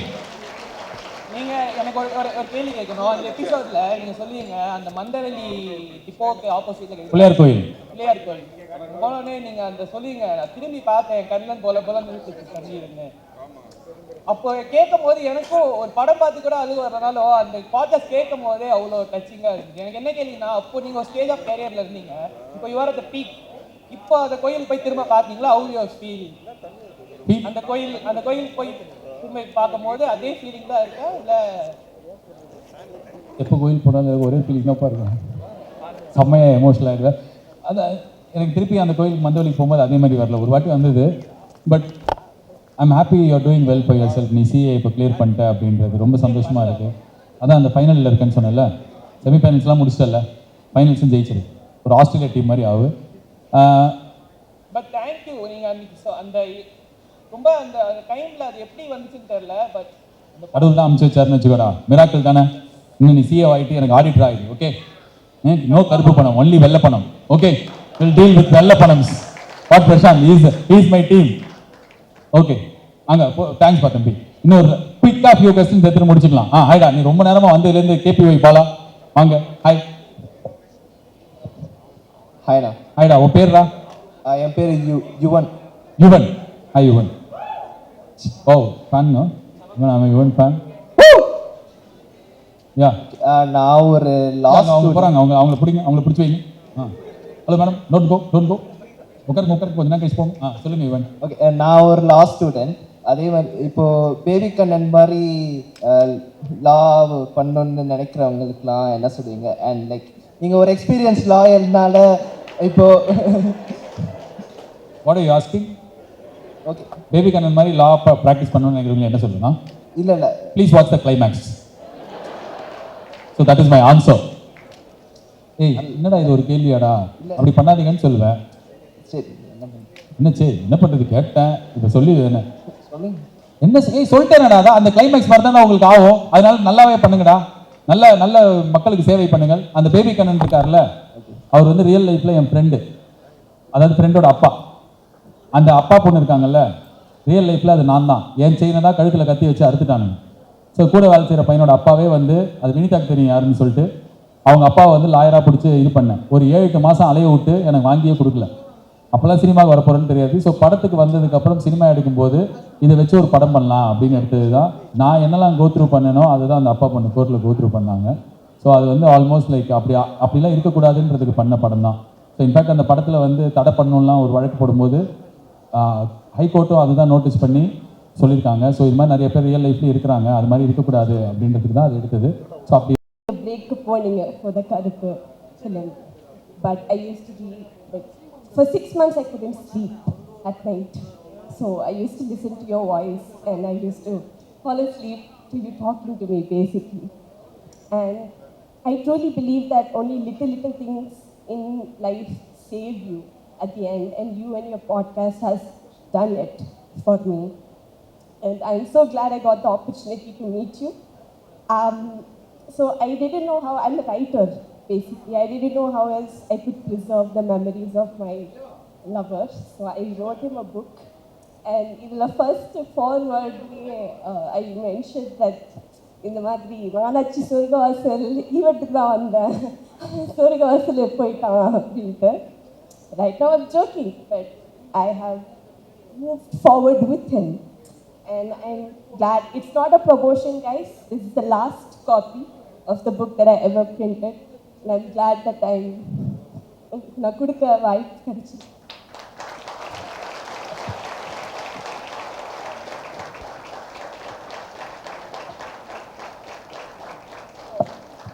நீங்க எனக்கு ஒரு கேள்வி கேட்கணும். அந்த எபிசோட்ல நீங்க சொல்லுவீங்க அந்த மந்தவெளி டிப்போக்கு ஆப்போசிட்ல பிள்ளையார் கோயில் போனோடனே நீங்க அந்த சொல்லுவீங்க, நான் திரும்பி பார்த்தேன் கண்ணன் போல நிறுத்திட்டு தண்ணீர்னு. அப்போ கேட்கும் போது எனக்கும் ஒரு படம் பார்த்து கூட அது வரனால அந்த பாட்காஸ்ட் கேட்கும் போதே அவ்வளோ டச்சிங்காக இருக்குது. எனக்கு என்ன கேள்வினா, அப்போ நீங்கள் ஒரு ஸ்டேஜ் ஆஃப் கேரியரில் இருந்தீங்க, இப்போ you are at the peak. இப்போ அந்த கோயில் போய் திரும்ப பார்த்தீங்களா, ஹவ் யூ ஃபீல்? அந்த கோயில் போய் திரும்ப பார்க்கும்போது அதே ஃபீலிங் தான் இருக்கா இல்லை? எப்போ கோயில் போனாலும் ஒரே ஃபீலிங் தான் இருக்கும். செம்மையாக எமோஷனலாக இருக்குது. அதான் எனக்கு திருப்பி அந்த கோயிலுக்கு மந்தவெளிக்கு போகும்போது அதே மாதிரி வரல. ஒரு வாட்டி வந்தது. But I'm happy you are doing well for your self. நீ சிஏ இப்போ கிளியர் பண்ணிட்ட அப்படின்றது ரொம்ப சந்தோஷமாக இருக்குது. அதான் அந்த ஃபைனலில் இருக்கேன்னு சொன்னேன்ல, செமிஃபைனல்ஸ்லாம் முடிச்சிட்டல, ஃபைனல்ஸும் ஜெயிச்சிரு. ஒரு ஆஸ்திரேலியா டீம் மாதிரி ஆகு. But thank you. நீங்கள் அந்த ரொம்ப அந்த டைமில் அது எப்படி வந்துச்சுன்னு தெரியல. பட் கடவுள் தான் அனுப்பிச்சு வச்சாருன்னு வச்சுக்கோடா. மிராக்கிள் தானே. இன்னும் நீ சிஏ ஆகிட்டு எனக்கு ஆடிட்டர் ஆகிடு. ஓகே, நோ கருப்பு பணம், ஒன்லி வெள்ளை பணம். ஓகே, வில் டீல் வித் வெள்ளை பணம். What Prashanth is my team. Okay, அங்கே தேங்க்ஸ் பா தம்பி. இன்னொரு குயிக்காக ஃபியூ கொஸ்டின்ஸ் எடுத்து முடிச்சுக்கலாம். ஹாய்டா, நீ ரொம்ப நேரமாக வந்ததுலேருந்து கேபிஒய் பாலா வாங்க. ஹாய். ஹாய்டா. ஹாய்டா, உன் பேர்டா? என் பேர் Yuvan. Yuvan. Hi Yuvan. Oh fan no? I'm a Yuvan fan. Yeah. நான் ஒரு அவங்க போகிறாங்க, அவங்கள பிடிங்க, அவங்கள பிடிச்சி வைங்க. Hello madam, don't go. உட்காருங்க கொஞ்ச நேரம் கழிச்சு போங்க. சொல்லுங்கள் யுவன். ஓகே, நான் ஒரு லா ஸ்டூடெண்ட். அதே மாதிரி இப்போ பேபி கண்ணன் மாதிரி லா பண்ணணும்னு நினைக்கிறவங்களுக்குலாம் என்ன சொல்லுவீங்க? அண்ட் லைக் நீங்கள் ஒரு எக்ஸ்பீரியன்ஸ் லாயர்னால இப்போ what are you asking? Okay, baby Kannan மாதிரி லா ப்ராக்டிஸ் பண்ணணும்னு நினைக்கிறவங்க என்ன சொல்லுங்க? இல்லை please watch the climax. So that is my answer. ஏய் என்னடா இது ஒரு கேள்வியாடா? அப்படி பண்ணாதீங்கன்னு சொல்லுவேன். சரி, என்ன பண்ணுறது கேட்டேன், இப்போ சொல்லி என்ன சொல்லுங்க. சொல்லிட்டேனடா, அதான் அந்த கிளைமேக்ஸ் மாதிரி தான் உங்களுக்கு ஆகும். அதனால நல்லாவே பண்ணுங்கடா, நல்ல மக்களுக்கு சேவை பண்ணுங்கள். அந்த பேபி கண்ணன் இருக்கார்ல, அவர் வந்து ரியல் லைஃப்ல என் ஃப்ரெண்டு, அதாவது ஃப்ரெண்டோட அப்பா. அந்த அப்பா பொண்ணு இருக்காங்கல்ல, ரியல் லைஃப்ல அது நான் தான். என் செயினை தான் கழுத்தில் கத்தி வச்சு அறுத்துட்டானுங்க. ஸோ கூட வேலை செய்கிற பையனோட அப்பாவே வந்து, அது வினிதாக்கு தெரியும் யாருன்னு சொல்லிட்டு, அவங்க அப்பாவை வந்து லாயராக பிடிச்சி இது பண்ணேன். ஒரு 7-8 மாதம் அலைய விட்டு எனக்கு வாங்கியே கொடுக்கல. அப்போல்லாம் சினிமாவுக்கு வரப்போறேன்னு தெரியாது. ஸோ படத்துக்கு வந்ததுக்கப்புறம் சினிமா எடுக்கும்போது இதை வச்சு ஒரு படம் பண்ணலாம் அப்படின்னு எடுத்தது தான். நான் என்னெல்லாம் கோத்ரூ பண்ணேனோ அதுதான் அந்த அப்பா பொண்ணு கோர்ட்டில் கோத்ரூ பண்ணாங்க. ஸோ அது வந்து ஆல்மோஸ்ட் லைக் அப்படிலாம் இருக்கக்கூடாதுன்றதுக்கு பண்ண படம் தான். ஸோ இன்ஃபேக்ட் அந்த படத்தில் வந்து தடை பண்ணணும்லாம் ஒரு வழக்கு போடும்போது ஹைகோர்ட்டும் அதுதான் நோட்டீஸ் பண்ணி சொல்லியிருக்காங்க. ஸோ இது மாதிரி நிறைய பேர் ரியல் லைஃப்லேயும் இருக்கிறாங்க, அது மாதிரி இருக்கக்கூடாது அப்படின்றதுக்கு தான் அது எடுத்தது. ஸோ அப்படி பிரேக்கு போனீங்க for the கருப்பு film. But I used to be like, for 6 months I couldn't sleep at night. So I used to listen to your voice and I used to fall asleep to you talking to me basically. And I truly believe that only little things in life save you at the end, and you and your podcast has done it for me. And I'm so glad I got the opportunity to meet you. So I didn't know how, I'm a writer basically, I didn't know how else I could preserve the memories of my lover. So I wrote him a book, and in the first foreword I mentioned that இந்த மாதிரி நானாச்சு சொர்க்கவாசல் ஈவெண்ட்டுக்கு தான் வந்தேன், சொர்க்கவாசல் போயிட்டான் அப்படின்ட்டு. Right now I'm joking, but I have moved forward with him. And I'm glad. It's not a promotion, guys. This is the last copy of the book that I ever printed. And I'm glad that நான் கொடுக்க வாய்ப்பு கிடைச்சி.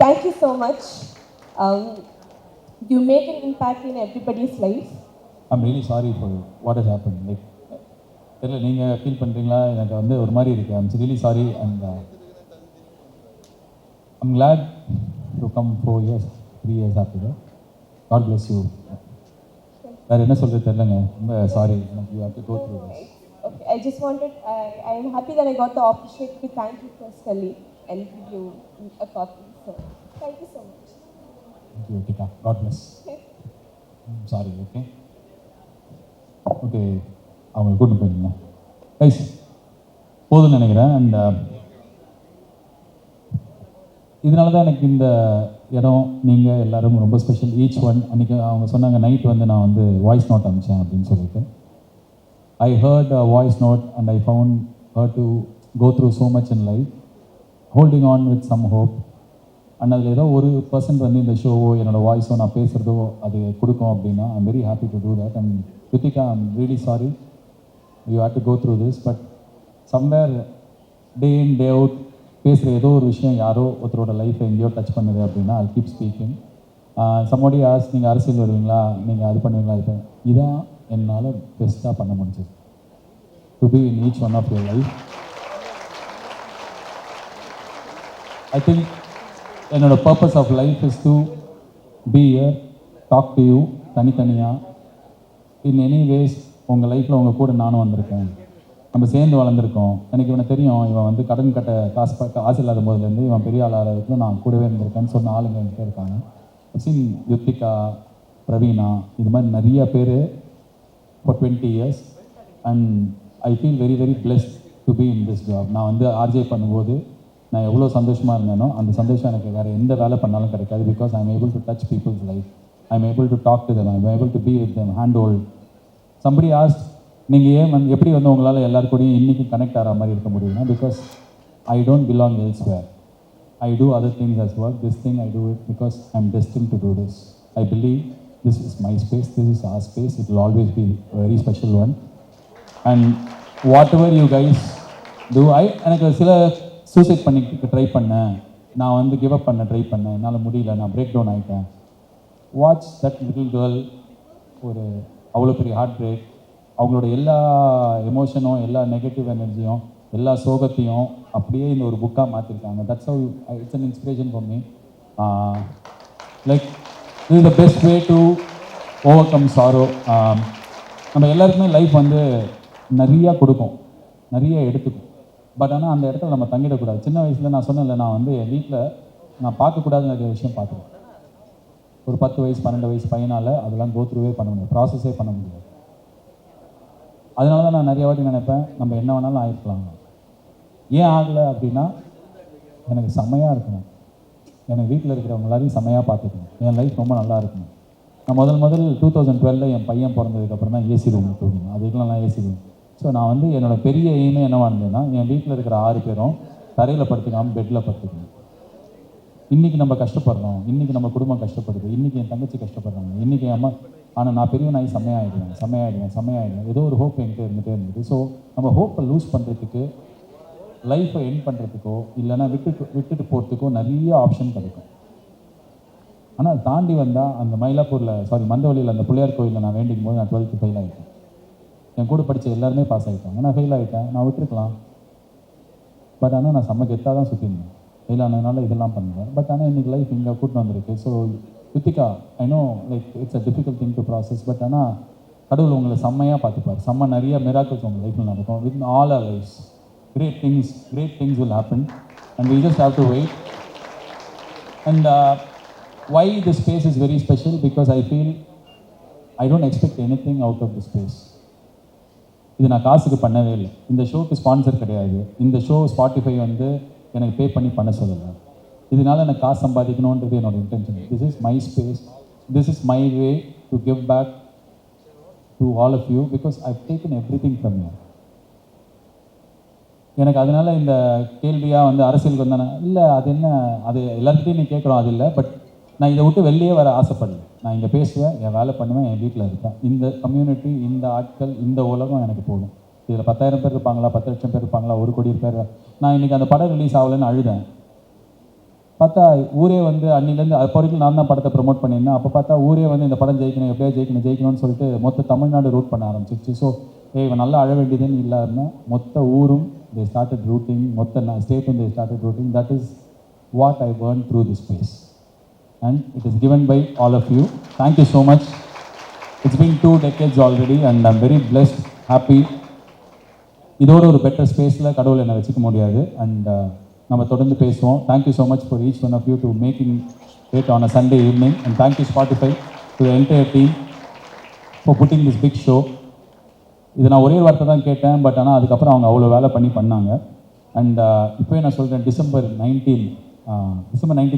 Thank you so much. You make an impact in everybody's life. I'm really sorry for what has happened. Like, தெரியல நீங்கள் feel பண்ணுறீங்களா? எனக்கு வந்து ஒரு மாதிரி இருக்குது. I'm really sorry and I'm glad to come 4 years, 3 years after that. God bless you. வேறு என்ன சொல்கிறது தெரியலங்க, ரொம்ப sorry. You have to go through this. Okay, I just wanted, I'm happy that I got the opportunity to thank you personally and give you a copy. So, thank you so much. Thank you, Tika. God bless. Sorry, okay? Okay. அவங்க கூட்டு போயிருந்தீங்க rice போதும்னு நினைக்கிறேன். And இதனால தான் எனக்கு இந்த இடம் நீங்கள் எல்லோரும் ரொம்ப ஸ்பெஷல். ஈச் ஒன் அன்றைக்கி அவங்க சொன்னாங்க நைட் வந்து நான் வந்து வாய்ஸ் நோட் அனுப்பிச்சேன் அப்படின்னு சொல்லிட்டு. I heard a voice note and I found her to go through so much in life, holding on with some hope. And அதில் ஏதோ ஒரு பர்சன்ட் வந்து இந்த ஷோவோ என்னோடய வாய்ஸோ நான் பேசுகிறதோ அது கொடுக்கும் அப்படின்னா I'm very happy to do that. And Rithika, I'm really sorry you had to go through this, but somewhere day in day out பேசுகிற ஏதோ ஒரு விஷயம் யாரோ ஒருத்தரோட லைஃப்பை எங்கேயோ டச் பண்ணுது அப்படின்னா I keep speaking. somebody asked நீங்கள் அரசியல் வருவீங்களா, நீங்கள் அது பண்ணுவீங்களா, இது இதான் என்னால் பெஸ்ட்டாக பண்ண முடிஞ்சது. To be in each one of your life. I think என்னோடய purpose of life is to be here, talk to you தனித்தனியாக. இன் எனி வேஸ் உங்கள் லைஃப்பில் உங்கள் கூட நானும் வந்திருக்கேன், நம்ம சேர்ந்து வளர்ந்துருக்கோம். எனக்கு இவனை தெரியும், இவன் வந்து கடன் கட்ட காசு இல்லாத போதுலேருந்து இவன் பெரிய ஆள் ஆகிறதுக்கு நான் கூடவே இருந்திருக்கேன்னு சொன்ன ஆளுங்க என்கிட்ட இருக்காங்க. சீன் யுத்திகா, பிரவீனா, இது மாதிரி நிறைய பேர் for 20 years. And I feel very very blessed to be in this job. நான் வந்து ஆர்ஜே பண்ணும்போது நான் எவ்வளோ சந்தோஷமாக இருந்தேனோ அந்த சந்தோஷம் எனக்கு வேறு எந்த வேலை பண்ணாலும் கிடைக்காது. Because I am able to touch people's life. I'm able to talk to them, I'm able to be with them, handhold. Somebody asked, நீங்கள் ஏன் வந்து எப்படி வந்து உங்களால் எல்லாருக்கூடையும் இன்றைக்கி கனெக்ட் ஆகிற மாதிரி இருக்க முடியும்னா, because I don't belong elsewhere. I do other things as well. This thing I do it because I'm destined to do this. I believe this is my space, this is our space. It will always be a very special one. And whatever you guys do, எனக்கு சில suicide பண்ணிட்டு try பண்ணேன், நான் வந்து give up பண்ண try பண்ணேன், என்னால் முடியல, நான் பிரேக் டவுன் ஆகிட்டேன். வாட்ச் தட் லிட்டில் கேர்ள், ஒரு அவ்வளோ பெரிய ஹார்ட் பிரேக், அவங்களோட எல்லா எமோஷனும், எல்லா நெகட்டிவ் எனர்ஜியும், எல்லா சோகத்தையும் அப்படியே இந்த ஒரு புக்காக மாற்றிருக்காங்க. That's how it's an inspiration for me. Like this is the best way to over come sorrow. நம்ம எல்லாருக்குமே லைஃப் வந்து நிறையா கொடுக்கும், நிறைய எடுத்துக்கும். பட் ஆனால் அந்த இடத்துல நம்ம தங்கிடக்கூடாது. சின்ன வயசில் நான் சொன்னேன்ல, நான் வந்து என் வீட்டில் நான் பார்க்கக்கூடாதுங்கிற விஷயம் பார்த்துருவேன். ஒரு 10 வயசு 12 வயசு பையனால் அதெல்லாம் கோத்ரூவே பண்ண முடியாது, ப்ராசஸே பண்ண முடியாது. அதனால தான் நான் நிறைய வாட்டி நினைப்பேன், நம்ம என்ன வேணாலும் ஆகிருக்கலாம். ஏன் ஆகலை அப்படின்னா, எனக்கு செம்மையாக இருக்கணும், எனக்கு வீட்டில் இருக்கிறவங்க எல்லாரையும் செம்மையாக பார்த்துக்கணும், என் லைஃப் ரொம்ப நல்லா இருக்கணும். நான் முதல் 2012 என் பையன் பிறந்ததுக்கப்புறம் தான் ஏசி ரூம் தூங்கணும். அதுக்கெல்லாம் நான் ஏசி ரூம். ஸோ நான் வந்து என்னோடய பெரிய எய்மே என்னவாக இருந்ததுன்னா, என் வீட்டில் இருக்கிற 6 பேரும் தரையில் படுத்துக்காமல் பெட்டில் படுத்துக்கணும். இன்றைக்கி நம்ம கஷ்டப்படுறோம், இன்றைக்கி நம்ம குடும்பம் கஷ்டப்படுது, இன்றைக்கி என் தங்கச்சி கஷ்டப்படுறாங்க, இன்றைக்கி என் அம்மா, ஆனால் நான் பெரிய நாய் செம்மையாகிடுவேன். ஏதோ ஒரு ஹோப் என்கிட்ட இருந்துகிட்டே இருந்தது. ஸோ நம்ம ஹோப்பை லூஸ் பண்ணுறதுக்கு, லைஃப்பை எண்ட் பண்ணுறதுக்கோ இல்லைன்னா விட்டுட்டு போகிறதுக்கோ நிறைய ஆப்ஷன் கிடைக்கும். ஆனால் அதை தாண்டி வந்தால் அந்த மயிலாப்பூரில் மந்தவழியில் அந்த பிள்ளையார் கோயிலில் நான் வேண்டிக்கும் போது நான் 12th ஃபெயில் ஆகிட்டேன். என் கூட படித்த எல்லாருமே பாஸ் ஆகிட்டாங்க, நான் ஃபெயில் ஆகிட்டேன். நான் விட்டுருக்கலாம், பட் ஆனால் நான் செம்ம கெத்தாக தான் சுற்றிருந்தேன். ஃபெயில் ஆனதுனால இதெல்லாம் பண்ணுவேன். பட் ஆனால் இன்றைக்கி லைஃப் இங்கே கூட்டின்னு வந்திருக்கு. So Rithika, I know like it's a difficult thing to process. But ஆனால் கடவுள் உங்களை செம்மையாக பார்த்துப்பார். நிறைய மிராக்கிள்ஸ் உங்கள் லைஃப்பில் நடக்கும். With all our lives great things will happen, and we just have to wait. And why this space is very special, because I feel I don't expect anything out of this space. இது நான் காசுக்கு பண்ணவே இல்லை. இந்த ஷோக்கு sponsor கிடையாது. இந்த show Spotify வந்து எனக்கு பே பண்ணி பண்ண சொல்லலை. இதனால எனக்கு காசு சம்பாதிக்கணுன்றது என்னோட intention. This is my space, this is my way to give back to all of you, because I taken everything from you. எனக்கு அதனால இந்த கேள்வியாக வந்து அரசியலுக்கு வந்தானே இல்லை, அது என்ன, அது எல்லாத்துட்டையும் நீ கேட்குறோம், அது இல்லை. பட் நான் இதை விட்டு வெளியே வர ஆசைப்படல. நான் இங்கே பேசுவேன், என் வேலை பண்ணுவேன், என் வீட்டில் இருப்பேன். இந்த கம்யூனிட்டி, இந்த ஆட்கள், இந்த உலகம் எனக்கு போதும். இதில் 10,000 பேர் இருப்பாங்களா, 10 லட்சம் பேர் இருப்பாங்களா, 1 கோடி பேர். நான் இன்றைக்கி அந்த படம் ரிலீஸ் ஆகலைன்னு அழுதேன். பார்த்தா ஊரே வந்து அன்னிலேருந்து அப்போ வரைக்கும் நான் தான் படத்தை ப்ரொமோட் பண்ணியிருந்தேன். அப்போ பார்த்தா ஊரே வந்து இந்த படம் ஜெயிக்கணும், எப்படியா ஜெயிக்கணும்னு சொல்லிட்டு மொத்த தமிழ்நாடு ரூட் பண்ண ஆரம்பிச்சிச்சு. ஸோ இவன் நல்லா அழ வேண்டியதுன்னு இல்லாமல் மொத்த ஊரும் they started rooting, மொத்த state they started rooting. That is what I learned through this space, and it is given by all of you. Thank you so much. It's been 2 decades already, and I'm very blessed, happy. இதோட ஒரு better ஸ்பேஸில் கடவுள் என்னை வச்சுக்க முடியாது. And நம்ம தொடர்ந்து பேசுவோம். Thank you so much for each one of you to making it on a Sunday evening, and thank you Spotify, to the entire team for putting this big show. இது நான் ஒரே வார்த்தை தான் கேட்டேன், பட் ஆனால் அதுக்கப்புறம் அவங்க அவ்வளோ வேலை பண்ணாங்க. அண்ட் இப்போயே நான் சொல்கிறேன், December 19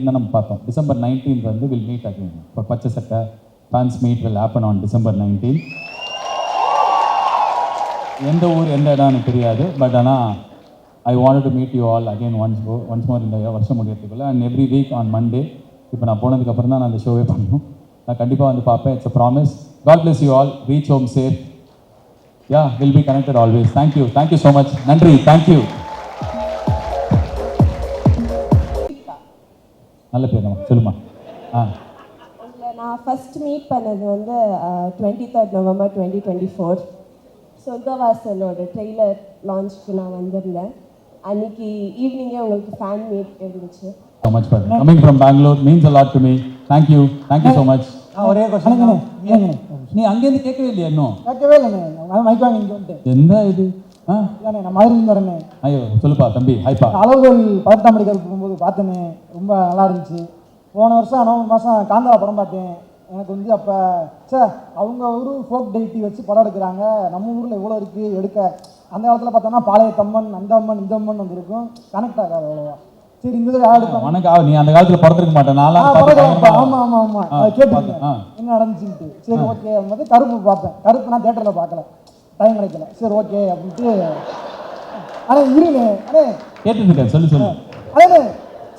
தான் நம்ம பார்த்தோம். December 19 வந்து வில் மீட் அகைன் ஃபார் பச்சை சட்டை fans meet will happen on December 19. எந்த ஊர் எந்த இடம் எனக்கு தெரியாது, பட் ஆனால் I wanted to meet you all again once more இந்த வருஷம் முடியறதுக்குள்ள. And every week on Monday, இப்போ நான் போனதுக்கப்புறம் தான் நான் அந்த ஷோவே பண்ணணும். நான் கண்டிப்பாக வந்து பார்ப்பேன். It's a promise. God bless you all. Reach home safe. Yeah, we'll be connected always. Thank you so much. Nandri, thank you. நல்ல பேர் நம்ம சொல்லுமா. உங்களை நான் ஃபர்ஸ்ட் மீட் பண்ணது வந்து 23rd November 2024 சொர்க்கவாசலோட ட்ரெய்லர் லான்ச்சுக்கு நான் வந்திருந்தேன். அன்னைக்கு ஈவினிங்கே உங்களுக்கு ஃபேன் மீட் இருந்துச்சு. So much for coming from Bangalore means a lot to me. Thank you so much. ஒரே क्वेश्चन நீ அங்கேருந்து கேட்கவே இல்லையா? இன்னும் கேட்கவே இல்லைண்ணே. மைக் வாங்கி இங்கே வந்துட்டு என்ன இது? இல்லைண்ணே, நான் மதுரையிலேருந்து வரேண்ணே. ஐயோ சொல்லுப்பா தம்பி. ஹைப்பா. அளவுகோல் 18ஆம் படிக்கிறது போகும்போது பார்த்தேனே, ரொம்ப நல்லா இருந்துச்சு. போன வருஷம் நவம்பர் மாதம் காந்தாரா படம் பார்த்தேன். எனக்கு வந்து அப்போ அவங்க ஒரு ஃபோக் டெய்ட்டி வச்சு படம் எடுக்கிறாங்க, நம்ம ஊரில் எவ்வளோ இருக்குது எடுக்க. அந்த காலத்தில் பார்த்தோன்னா பாளைய தம்மன், அந்த அம்மன், இந்த அம்மன் வந்துருக்கும், கனெக்ட் ஆகாது அவ்வளோவா. சரி இந்த தடவை ஆடு உனக்கு நீ அந்த காலத்துல பிறந்திருக்க மாட்டேன் நான்லாம் ஆமா ஆமா ஆமா கேட்டுருக்கேன் என்ன நடந்துச்சுன்ட்டு. சரி ஓகே வந்து கருப்பு பார்த்தேன். கருப்பு நான் தேட்டரில் பார்க்கல, டைம் கிடைக்கல. சரி ஓகே அப்படின்ட்டு. அண்ணே இருங்க அண்ணே கேட்டுருக்கேன் சொல்லு அண்ணே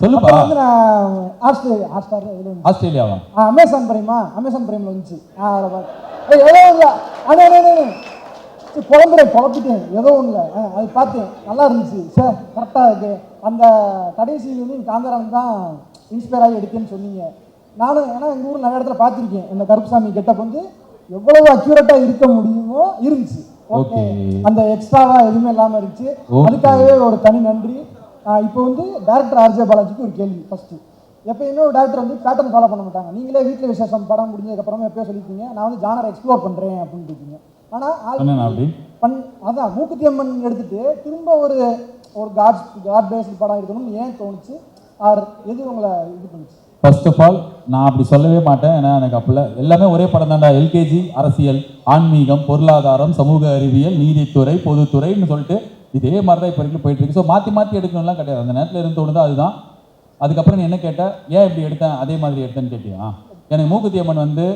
சொல்லுப்பா. வந்து நான் ஹாட்ஸ்டார் ஆஸ்திரேலியாவா அமேசான் பிரைமில் வந்துச்சு. ஏதோ இல்லை அண்ணே சரி குழப்பிட்டேன் ஏதோ ஒன்றும் இல்லை. அது பார்த்தேன் நல்லா இருந்துச்சு. சார் கரெக்டாக இருக்குது. அந்த கடைசியில் வந்து காந்தாரான் தான் இன்ஸ்பயர் ஆகி எடுத்தேன்னு சொன்னீங்க. நானும் ஏன்னா எங்கள் ஊரில் நிறைய இடத்துல பார்த்துருக்கேன். இந்த கருப்புசாமி கெட்டப் வந்து எவ்வளவு அக்யூரேட்டாக இருக்க முடியுமோ இருந்துச்சு. ஓகே அந்த எக்ஸ்ட்ராவாக எதுவுமே இல்லாமல் இருந்துச்சு. அதுக்காகவே ஒரு தனி நன்றி. இப்போ வந்து டேரக்டர் ஆர்ஜே பாலாஜிக்கு ஒரு கேள்வி. ஃபஸ்ட்டு எப்பயுமே ஒரு டேரக்டர் வந்து பேட்டர்ன் ஃபாலோ பண்ண மாட்டாங்க. நீங்களே வீட்டில் விசேஷம் படம் முடிஞ்சதுக்கப்புறமா எப்போயோ சொல்லியிருக்கீங்க நான் வந்து ஜானரை எக்ஸ்ப்ளோர் பண்ணுறேன் அப்படின்னு இருக்கீங்க. ஆனால் அதான் மூக்குத்தி அம்மன் எடுத்துட்டு திரும்ப ஒரு காட் பேஸ்டு படம் இருக்கணும்னு ஏன் தோணுச்சு? ஆர் எது உங்களை இது பண்ணுச்சு? ஃபர்ஸ்ட் ஆஃப் ஆல் நான் அப்படி சொல்லவே மாட்டேன். ஏன்னா எனக்கு அப்பல எல்லாமே ஒரே படம் தான்டா. எல்கேஜி அரசியல், ஆன்மீகம், பொருளாதாரம், சமூக அறிவியல், நீதித்துறை, பொதுத்துறைன்னு சொல்லிட்டு இதே மாதிரி தான் இப்போ வரைக்கும் போயிட்டு இருக்கு. ஸோ மாற்றி எடுக்கணும்லாம் கிடையாது. அந்த நேரத்தில் இருந்து தோணுதோ அதுதான். அதுக்கப்புறம் நீ என்ன கேட்ட, ஏன் இப்படி எடுத்தேன் அதே மாதிரி எடுத்தேன்னு கேட்டியா? எனக்கு மூக்குத்தி அம்மன் வந்து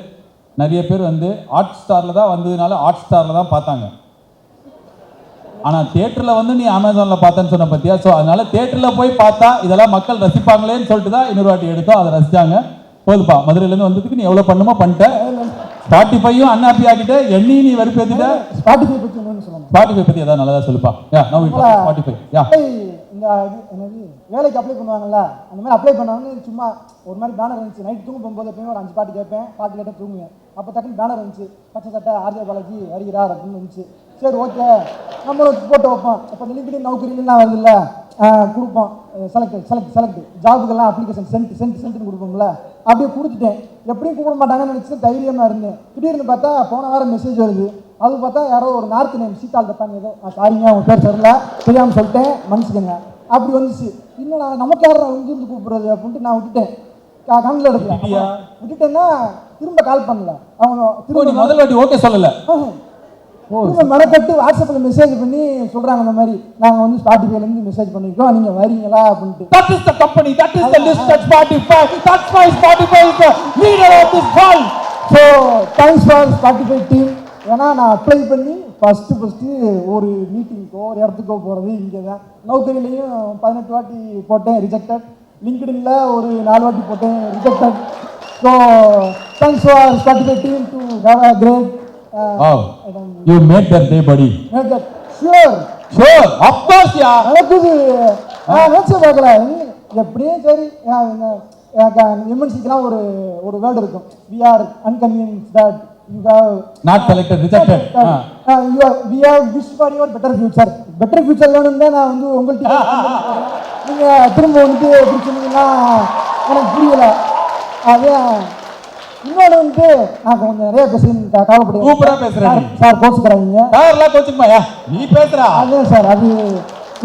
நிறைய பேர் வந்து ஹாட் ஸ்டாரில் தான் வந்ததுனால ஹாட் ஸ்டாரில் தான் பார்த்தாங்க. ஆனால் தியேட்டரில் வந்து நீ அமேசானில் பார்த்தேன்னு சொன்ன பார்த்தியா? ஸோ அதனால தியேட்டரில் போய் பார்த்தா இதெல்லாம் மக்கள் ரசிப்பாங்களேன்னு சொல்லிட்டு தான் இன்னொரு வாட்டி எடுத்தோம். அதை ரசித்தாங்க. போதுப்பா, மதுரையிலேருந்து வந்ததுக்கு நீ எவ்வளோ பண்ணுமோ பண்ணிட்டேன். ஸ்பாட்டிஃபையும் அன்ஹாப்பி ஆகிட்ட, எண்ணெயும் நீ வெறுப்பேற்றிட்ட. ஸ்பாட்டிஃபை பற்றி என்னன்னு சொல்லணும்? ஸ்பாட்டிஃபை பற்றி ஏதாவது நல்லதா சொல்லுப்பா. ஸ்பாட்டிஃபை இந்த என்னது வேலைக்கு அப்ளை பண்ணுவாங்கல்ல, அந்த மாதிரி அப்ளை பண்ணாங்கன்னு சும்மா ஒரு மாதிரி பேனர் இருந்துச்சு. நைட் தூங்க போகும்போது எப்பயுமே ஒரு 5 பாட்டு கேட்பேன், பாட்டு கேட்டால் தூங்குவேன். அப்போ டக்குன்னு பேனர் இருந்துச்சு, பச்சை சட்டை ஆர்ஜே பாலாஜி வருகிறார் அப்படின்னு இருந்துச்சு. சரி ஓகே நம்மளும் போட்டு வைப்போம். இப்போ லிங்க்டின் நௌக்கரிலாம் வருது இல்லை, கொடுப்போம். செலக்ட் ஜாபுக்கெல்லாம் அப்ளிகேஷன் சென்ட்னு கொடுப்போம்ல, அப்படியே கொடுத்துட்டேன். எப்படியும் கூப்பிட மாட்டாங்கன்னு நினச்சி தைரியமாக இருந்தேன். திடீர்னு பார்த்தா போன வாரம் மெசேஜ் வருது. அது பார்த்தா யாரோ ஒரு நார்த் நேம் சீத்தால் தப்பாங்க ஏதோ, சாரிங்க அவங்க பேர் தெரியல, தெரியாமல் சொல்லிட்டேன் மன்னிச்சுக்கோங்க. அப்படி வந்துச்சு. இல்லைண்ணா நமக்கு யாரும் இருந்து கூப்பிடுறது அப்படின்ட்டு நான் விட்டுட்டேன். கண்ணில் எடுக்கல. விட்டுட்டேன்னா திரும்ப கால் பண்ணல. அவங்க திரும்ப முதல் வாட்டி ஓகே சொல்லலை. திரும்ப மெனக்கட்டு வாட்ஸ்அப்பில் மெசேஜ் பண்ணி சொல்கிறாங்க இந்த மாதிரி நாங்கள் வந்து ஸ்பாட்டிஃபைலேருந்து மெசேஜ் பண்ணியிருக்கோம், நீங்கள் வரீங்களா அப்படின்ட்டு. That is the company, that is the list at Spotify. That's why Spotify is the leader of this world. So thanks for Spotify team. ஏன்னா நான் அப்ளை பண்ணி ஃபஸ்ட்டு ஒரு மீட்டிங்க்கோ ஒரு இடத்துக்கோ போகிறது இங்கே தான். நௌக்கரிலையும் 18 வாட்டி போட்டேன், ரிஜெக்டட். லிங்க்டின்ல ஒரு 4 வாட்டி போட்டேன், rejected. So thanks for Spotify team to have a great you made that day buddy. made that sure of course yeah. நடக்குது. நினச்சி பார்க்கல. எப்படியும் சரி எம்என்சிக்கெலாம் ஒரு வேர்டு இருக்கும், we are unconvinced that you have not selected, rejected. We have wished for your better future. better future வேணும் தான் நான் வந்து உங்கள்கிட்ட நீங்கள் திரும்ப வந்து எப்படி சொன்னீங்கன்னா எனக்கு புரியலை. அதே இன்னொன்று வந்து நான் கொஞ்சம் நிறைய பேசுகிறேன், கவலைப்படுறேன் சார், கோச்சுக்கிறாங்க. நீ பேசுகிறா அதுதான் சார். அது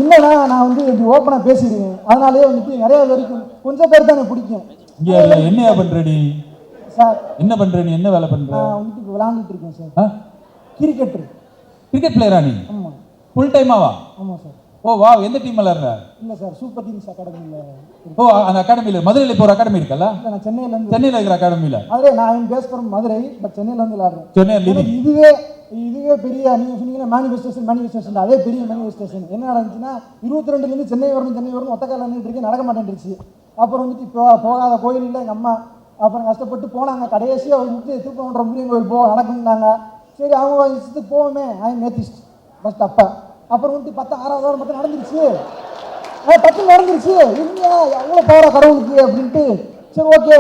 இல்லைன்னா நான் வந்து இப்படி ஓப்பனாக பேசிடுவேன். அதனாலே வந்துட்டு நிறைய பேருக்கு கொஞ்சம் பேர் தான் எனக்கு பிடிக்கும். என்ன பண்றடி சார்? என்ன பண்ற நீ? என்ன வேலை பண்ற? நான் வந்துட்டு இப்போ விளையாண்டுட்டு இருக்கேன் சார். கிரிக்கெட் பிளேயரா நீ? ஆமாம். ஃபுல் டைமாவா? ஆமாம் சார். ஓ வா, எந்த டீம்ல விளையாடுற? இல்லை சார், சூப்பர் டீம்ஸ் அகாடமியில். ஓ அந்த அகாடமியில் மதுரையில் இப்போ ஒரு அகாடமி இருக்கல்ல? நான் சென்னையில் இருக்கிற அகாடமியில். அதே நான் பேஸ் ஃப்ரம் மதுரை, பட் சென்னையில் வந்து விளையாடுறேன். சென்னை இதுவே பெரிய நீங்கள் சொன்னீங்கன்னா மேனிஃபெஸ்டேஷன் அதே பெரிய மேனிஃபெஸ்டேஷன். என்ன நடந்துச்சுன்னா 22லேருந்து சென்னை வரணும் ஒத்த காலில் நின்றுட்டு இருக்கேன், நடக்க மாட்டேன்ருச்சு. அப்புறம் வந்துட்டு இப்போ போகாத கோயில் இல்லை எங்கள் அம்மா. அப்புறம் கஷ்டப்பட்டு போனாங்க. கடைசியாக வந்துட்டு திருப்பரங்குன்ற முருகன் கோயில் நடக்குன்னாங்க. சரி அவங்க இஷ்டத்துக்கு போவோமே, நேத்திஸ்ட் ஃபஸ்ட் அப்போ. அப்புறம் வந்துட்டு 6வது வாரம் மட்டும் நடந்துருச்சு. 10 நடந்துருச்சு. இல்லையா எவ்வளோ போகிற கடவுளுக்கு அப்படின்ட்டு. சரி ஓகே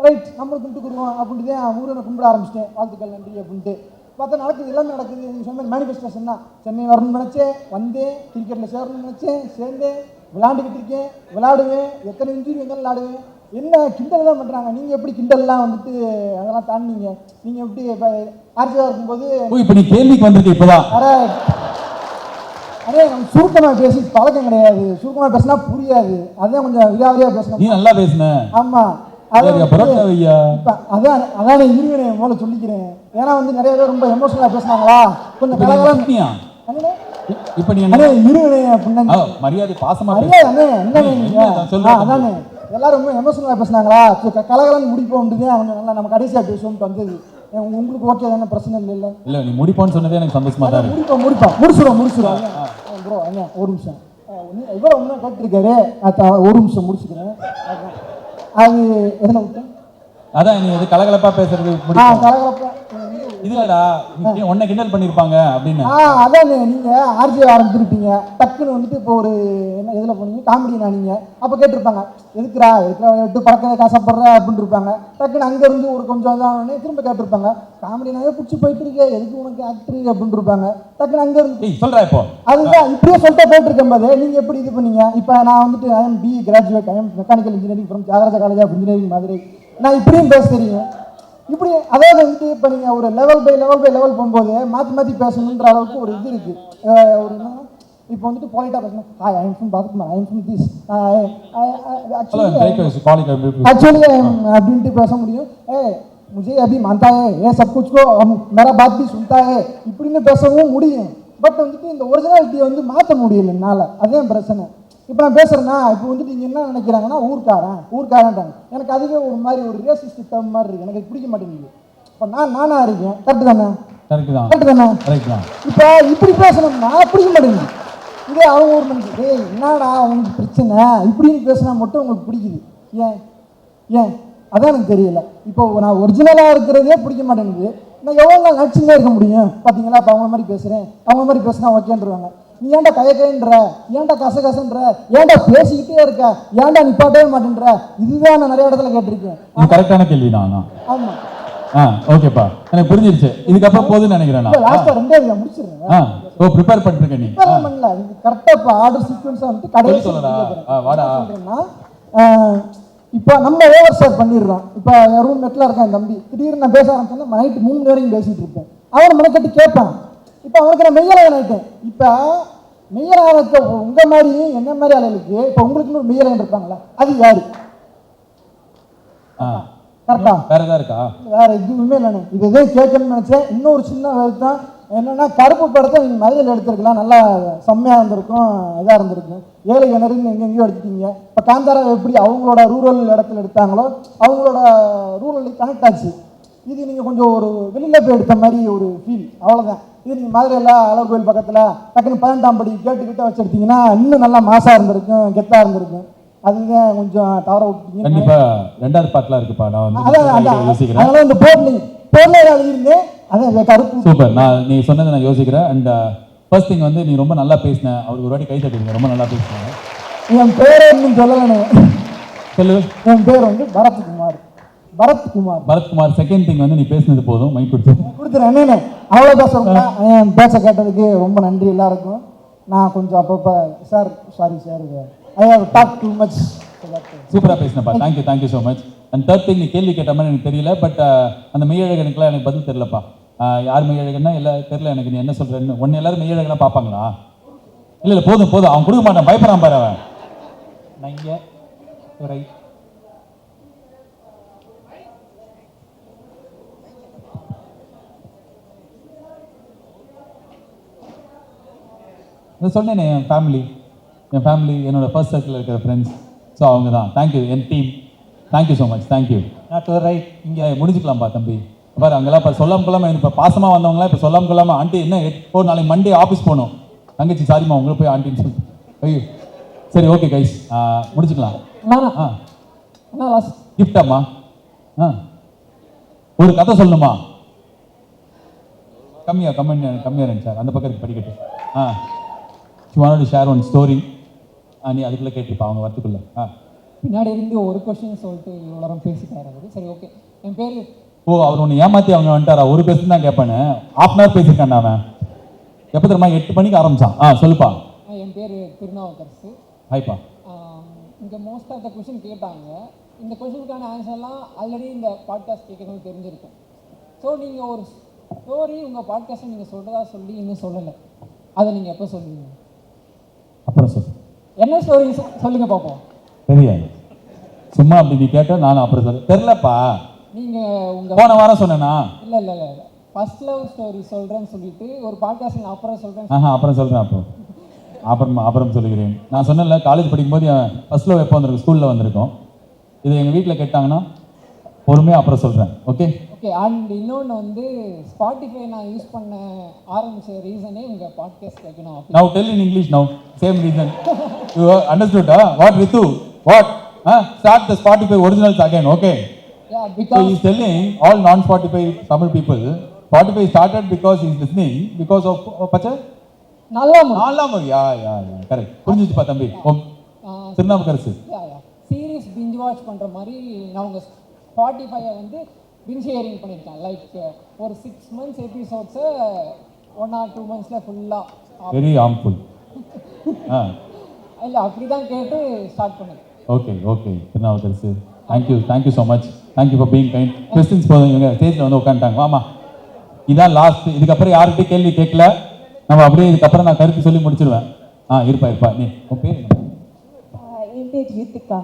ரைட் நம்மளுக்கு கும்பிட்டுக்குருவோம் அப்படின்ட்டு தான் முருகனை கும்பிட ஆரம்பிச்சிட்டேன். வாழ்த்துக்கள் நன்றி அப்படின்ட்டு பார்த்தா நடக்குது, எல்லாமே நடக்குது. நீங்கள் சொன்ன மேனிஃபெஸ்டேஷன் தான். சென்னை வரணும்னு நினச்சேன், வந்தேன். கிரிக்கெட்டில் சேரணும்னு நினச்சேன், சேர்ந்தேன். விளையாண்டுக்கிட்டு இருக்கேன், விளையாடுவேன். எத்தனை இன்ஜுரி வந்தாலும் விளையாடுவேன். என்ன கிண்டல் தான் பண்ணுறாங்க. நீங்கள் எப்படி கிண்டல்லாம் வந்துட்டு அதெல்லாம் தாண்டிங்க? நீங்கள் எப்படி ஆர்ஜியாக இருக்கும்போது இப்போ நீ கேள்விக்கு வந்துருக்கு இப்போதான். அதே நம்ம சுருக்கமாக பேசி பழக்கம் கிடையாது. சுருக்கமாக பேசினா புரியாது. அதான் கொஞ்சம் விடாவதியாக பேசணும். நீ நல்லா பேசுன. ஆமாம் அதான் இருங்கண்ணே முதல்ல சொல்லிக்கிறேன். ஏன்னா வந்து நிறைய பேர் ரொம்ப எமோஷனலாக பேசுனாங்களா, கொஞ்சம் கலகலாம். இப்போ நீ அண்ணே இருங்கண்ணே அப்படின்னா மரியாதை பாசமா மரியாதை அண்ணே என்னண்ணே நீங்க சொல்றேன் அதானே எல்லாரும் ரொம்ப எமோஷனலாக பேசுனாங்களா கலகலன்னு முடிப்போம்ன்றது அவங்க நல்லா நம்ம கடைசியாக பேசுவோம்ட்டு வந்தது உங்களுக்கு ஓகே தானே பிரச்சனை இல்லை இல்லை நீ முடிப்போன்னு சொன்னதே எனக்கு சந்தோஷமா தான் இருக்கு. முடிச்சிடும் ப்ரோ அண்ணா ஒரு நிமிஷம் இவ்வளோ ஒன்றும் கேட்டிருக்காரு ஒரு நிமிஷம் முடிச்சுக்கிறேன் அது எதில் விட்டேன் அதான் நீ இது கலகலப்பா பேசுறது கலகலப்பா இதுலடா உன்னை கிண்டல் பண்ணிருப்பாங்க அப்படின்னு அதானே நீங்க ஆர்ஜே ஆரம்பிச்சிருப்பீங்க டக்குன்னு வந்துட்டு இப்போ ஒரு என்ன எதில் போனீங்க காமெடினா நீங்க அப்போ கேட்டிருப்பாங்க எதுக்குறா எட்டு பறக்க கஷ்டப்படுற அப்படின்னு இருப்பாங்க டக்குன்னு அங்கேருந்து ஒரு கொஞ்சம் இதான் திரும்ப கேட்டிருப்பாங்க காமெடினாவே பிடிச்சி போயிட்டு இருக்கே எதுக்கு உனக்கு ஆக்டர் அப்படின்னு இருப்பாங்க டக்குன்னு அங்கேருந்து சொல்றா இப்போ அதுதான் இப்படியே சொல்லிட்டு போயிட்டு இருக்கும் போது நீங்க எப்படி இது பண்ணீங்க இப்போ நான் வந்துட்டு I'm B graduate I'm mechanical engineering from Thiagaraja college of engineering மாதிரி நான் இப்படியும் பேச தெரியும் இப்படி அதாவது வந்துட்டு இப்போ நீங்கள் ஒரு லெவல் பை லெவல் போகும்போது மாற்றி பேசணுன்ற அளவுக்கு ஒரு இது இருக்குது ஒரு என்ன இப்போ வந்துட்டு பாலிட்டா பேசணும் ஹாய் ஐஎம் ஃப்ரம் பாத்குமார் ஐஎம் ஃப்ரம் திஸ் ஆக்சுவலி அப்படின்ட்டு பேச முடியும் मुझे अभी मानता है ये सब कुछ को मेरा बात भी सुनता है இப்படின்னு பேசவும் முடியும் பட் வந்துட்டு இந்த ஒரிஜினாலிட்டியை வந்து மாற்ற முடியல என்னால் அதே பிரச்சனை இப்போ நான் பேசுகிறேன்னா இப்போ வந்துட்டு நீங்கள் என்ன நினைக்கிறாங்கன்னா ஊர்க்காரன்றாங்க எனக்கு அதுவே ஒரு மாதிரி ஒரு ரேசிஸ்ட் டேர்ம் மாதிரி இருக்குது எனக்கு பிடிக்க மாட்டேங்குது இப்போ நானாக இருக்கேன் கரெக்டு தானே இப்போ இப்படி பேசணும்னா பிடிக்க மாட்டேங்குது இதே அவங்க ஒரு மனுஷன் என்னடா அவனுக்கு பிரச்சனை இப்படின்னு பேசினா மட்டும் உங்களுக்கு பிடிக்குது ஏன் அதான் எனக்கு தெரியல இப்போ நான் ஒரிஜினலாக இருக்கிறதே பிடிக்க மாட்டேங்குது நான் எவ்வளோ நாள் நடிச்சுதான் இருக்க முடியும் பார்த்தீங்களா இப்போ அவங்க மாதிரி பேசுகிறேன் அவங்க மாதிரி பேசினா ஓகேன்றாங்க நீ ஏன்டா கையன்ற ஏன்டா கசன்ற ஏன்டா பேசிக்கிட்டே இருக்க ஏன்டா நிப்பாட்டவே மாட்டேன்ற இதுதான் நான் நிறைய இடத்துல கேட்டிருக்கேன் இது கரெக்டான கேள்வி தான். ஆமாம் ஓகேப்பா எனக்கு புரிஞ்சிருச்சு இதுக்கப்புறம் போதுன்னு நினைக்கிறேன் நான் லாஸ்ட்டாக ரெண்டே முடிச்சிடுறேன் ஓ ப்ரிப்பேர் பண்ணிருக்க நீ பண்ணல கரெக்டாக இப்போ ஆர்டர் சீக்வன்ஸாக வந்து கடையில் வாடா சொல்கிறேன்னா இப்போ நம்ம ஓவர் ஷேர் பண்ணிடுறோம் இப்போ என் ரூம் நெட்டில் இருக்கேன் என் தம்பி திடீர்னு நான் பேச ஆரம்பிச்சேன்னா நைட்டு 3 மணி வரைக்கும் பேசிகிட்டு இருப்பேன் அவனை மெனக்கட்டு கேட்பான் இப்போ அவனுக்கு நான் மெய்யலகன் ஆகிட்டேன் இப்போ மெய்யலகத்தை உங்கள் மாதிரி என்ன மாதிரி ஆளுகளுக்கு இப்போ உங்களுக்குன்னு ஒரு மெய்யலகன் இருப்பாங்களா அது யாரு கரெக்டா வேற ஏதாவது இருக்கா வேற எதுவுமே இல்லைண்ணே இது எதே கேட்கணும்னு நினச்சேன் இன்னொரு சின்ன தான் என்னென்னா கருப்பு படத்தை நீங்கள் மதுரையில் எடுத்துருக்கலாம் நல்லா செம்மையாக இருந்திருக்கும் இதாக இருந்திருக்கும் ஏழை கிணறுன்னு எங்கெங்கேயோ எடுத்துட்டீங்க இப்போ காந்தாரா எப்படி அவங்களோட ரூரல் இடத்துல எடுத்தாங்களோ அவங்களோட ரூரல் கனெக்ட் ஆச்சு இது நீங்கள் கொஞ்சம் ஒரு வெளியில் போய் எடுத்த மாதிரி ஒரு ஃபீல் அவ்வளோதான் இது நீங்கள் மதுரையில் அழகு கோயில் பக்கத்தில் டக்குன்னு 18ஆம் படி கேட்டுக்கிட்ட வச்சு எடுத்தீங்கன்னா இன்னும் நல்லா மாசாக இருந்திருக்கும் கெத்தாக இருந்திருக்கும் அதுதான் கொஞ்சம் தவற விட்டீங்க கண்டிப்பா ரெண்டாவது பாட்டுலாம் இருக்குப்பா நான் வந்து அதனால இந்த போர்ல எழுதிருந்தேன் அதான் கருப்பு சூப்பர் நீ சொன்னதை நான் யோசிக்கிறேன் அண்ட் ஃபர்ஸ்ட் திங் வந்து நீ ரொம்ப நல்லா பேசின அவருக்கு ஒரு வாட்டி கை தட்டுங்க ரொம்ப நல்லா பேசினாங்க என் பேரை இன்னும் சொல்லலண்ணே சொல்லு என் பேர் வந்து பரத்குமார் செகண்ட் திங் வந்து நீ பேசினது போதும் மைக் கொடுத்துறேன் அண்ணே அவ்வளோ பேசுறேன் என் பேச கேட்டதுக்கு ரொம்ப நன்றி எல்லாருக்கும் நான் கொஞ்சம் அப்பப்போ sir I have talk too much சூப்பராக பேசினப்பா thank you so much and third thing நீ கேள்வி கேட்ட மாதிரி எனக்கு தெரியல பட் அந்த மெய்யழகனுக்குலாம் எனக்கு பதில் தெரியலப்பா யார் மெய்யழகன்னா இல்லை தெரியல எனக்கு நீ என்ன சொல்கிறேன்னு ஒன்று எல்லாரும் மெய்யழகனா பார்ப்பாங்களா இல்லை போதும் அவன் கொடுக்க மாட்டான் பயப்படாம பாரு அவன் நான் இங்கே ரைட் சொன்னேனே என் ஃபேமிலி என்னோட ஃபர்ஸ்ட் சர்க்கிளில் இருக்கிற ஃப்ரெண்ட்ஸ் ஸோ அவங்க தான் தேங்க்யூ என் team thank you so much thank you right இங்கே முடிஞ்சுக்கலாம்ப்பா தம்பி பாரு அங்கெல்லாம் இப்போ சொல்லாமல் கொள்ளாமல் இப்போ பாசமாக வந்தவங்களாம் இப்போ சொல்லாமல் கொள்ளாமல் ஆண்டி என்ன நாளைக்கு மண்டே ஆஃபீஸ் போகணும் தங்கச்சி சாரிம்மா உங்களை போய் ஆண்டின்னு சொல்லி ஐயோ சரி ஓகே கைஸ் முடிச்சுக்கலாம் கிஃப்டாம்மா ஒரு கதை சொல்லணுமா கம்மியாக இருந்துச்சு சார் அந்த பக்கம் படிக்கட்டு you want to share one story நீ அதுக்குள்ளே கேட்டுப்பா அவங்க வரத்துக்குள்ளே பின்னாடி இருந்து ஒரு கொஸ்டின் சொல்லிட்டு இவ்வளோ நேரம் பேசிட்டாரு அவரு சரி ஓகே என் பேர் அவர் ஒன்று ஏமாற்றி அவங்க வந்துட்டாரா ஒரு கொஸ்டின் தான் கேட்பானு ½ ஹவர் பேசியிருக்கான் அவன் எப்போ தெரியுமா 8 மணிக்கு ஆரம்பிச்சான் சொல்லுப்பா என் பேர் திருநாவுக்கரசு ஹாய்ப்பா இங்கே மோஸ்ட் ஆஃப் த கொஸ்டின் கேட்டாங்க இந்த கொஸ்டினுக்கான ஆன்சர்லாம் ஆல்ரெடி இந்த பாட்காஸ்ட் கேட்கறவங்களுக்கு தெரிஞ்சிருக்கும் ஸோ நீங்கள் ஒரு ஸ்டோரி உங்கள் பாட்காஸ்ட்டை நீங்கள் சொல்கிறதா சொல்லி இன்னும் சொல்லலை அதை நீங்கள் எப்போ சொல்லுவீங்க அப்புறம் சொல்லு என்ன ஸ்டோரி சொல்லுங்கள் பார்ப்போம் தெரியாது சும்மா அப்படி நீ கேட்ட நானும் அப்புறம் சொல்ல தெரிலப்பா நீங்கள் உங்கள் போன வாரம் சொன்னேனா இல்லை ஃபர்ஸ்ட் லவ் ஸ்டோரி சொல்கிறேன்னு சொல்லிட்டு ஒரு பாட்காஸ்ட் அப்புறம் சொல்கிறேன் அப்புறம் சொல்கிறேன் அப்போ அப்புறம் சொல்லுகிறேன். நான் சொன்னேன்ல காலேஜ் படிக்கும்போது ஃபர்ஸ்ட் லவ் எப்போ வந்திருக்கும், ஸ்கூலில் வந்திருக்கும். இது எங்கள் வீட்டில் கேட்டாங்கன்னா பொறுமையாக அப்புறம் சொல்கிறேன். Okay okay. அண்ட் இன்னொன்று வந்து ஸ்பாட்டிஃபை நான் யூஸ் பண்ண ஆரம்பித்த ரீசனே உங்கள் பாட்காஸ்ட் கேட்கணும். Now tell in English now. Same reason. You understood? What Ritu? What? Start the Spotify originals again. Okay. Yeah, So because he's telling all non-Spotify Tamil people, Spotify started because he's listening because of Pacha? Nallamu. Yeah. Correct. புரிஞ்சிச்சுப்பா தம்பி. Thirunavukkarasu. Series binge watch பண்ணுற மாதிரி நான் உங்கள் ஸ்பாட்டிஃபையை வந்து pinch hearing பண்ணியிருக்கேன். Like ஒரு 6 months எபிசோட்ஸை 1 or 2 monthsல ஃபுல்லாக. Very harmful. இல்லை அப்படி தான் கேட்டு ஸ்டார்ட் பண்ணேன். Okay Thirunavukkarasu. Thank you so much. Thank you for being kind. Questions போதும், இவங்க ஸ்டேஜில் வந்து உட்காந்துட்டாங்க. வாமா, இதான் லாஸ்ட். இதுக்கப்புறம் யார்கிட்டையும் கேள்வி கேட்கல. நம்ம அப்படியே இதுக்கப்புறம் நான் கருத்து சொல்லி முடிச்சிடுவேன். இருப்பா நீ. ஓகே. என் பேர் யுத்திகா.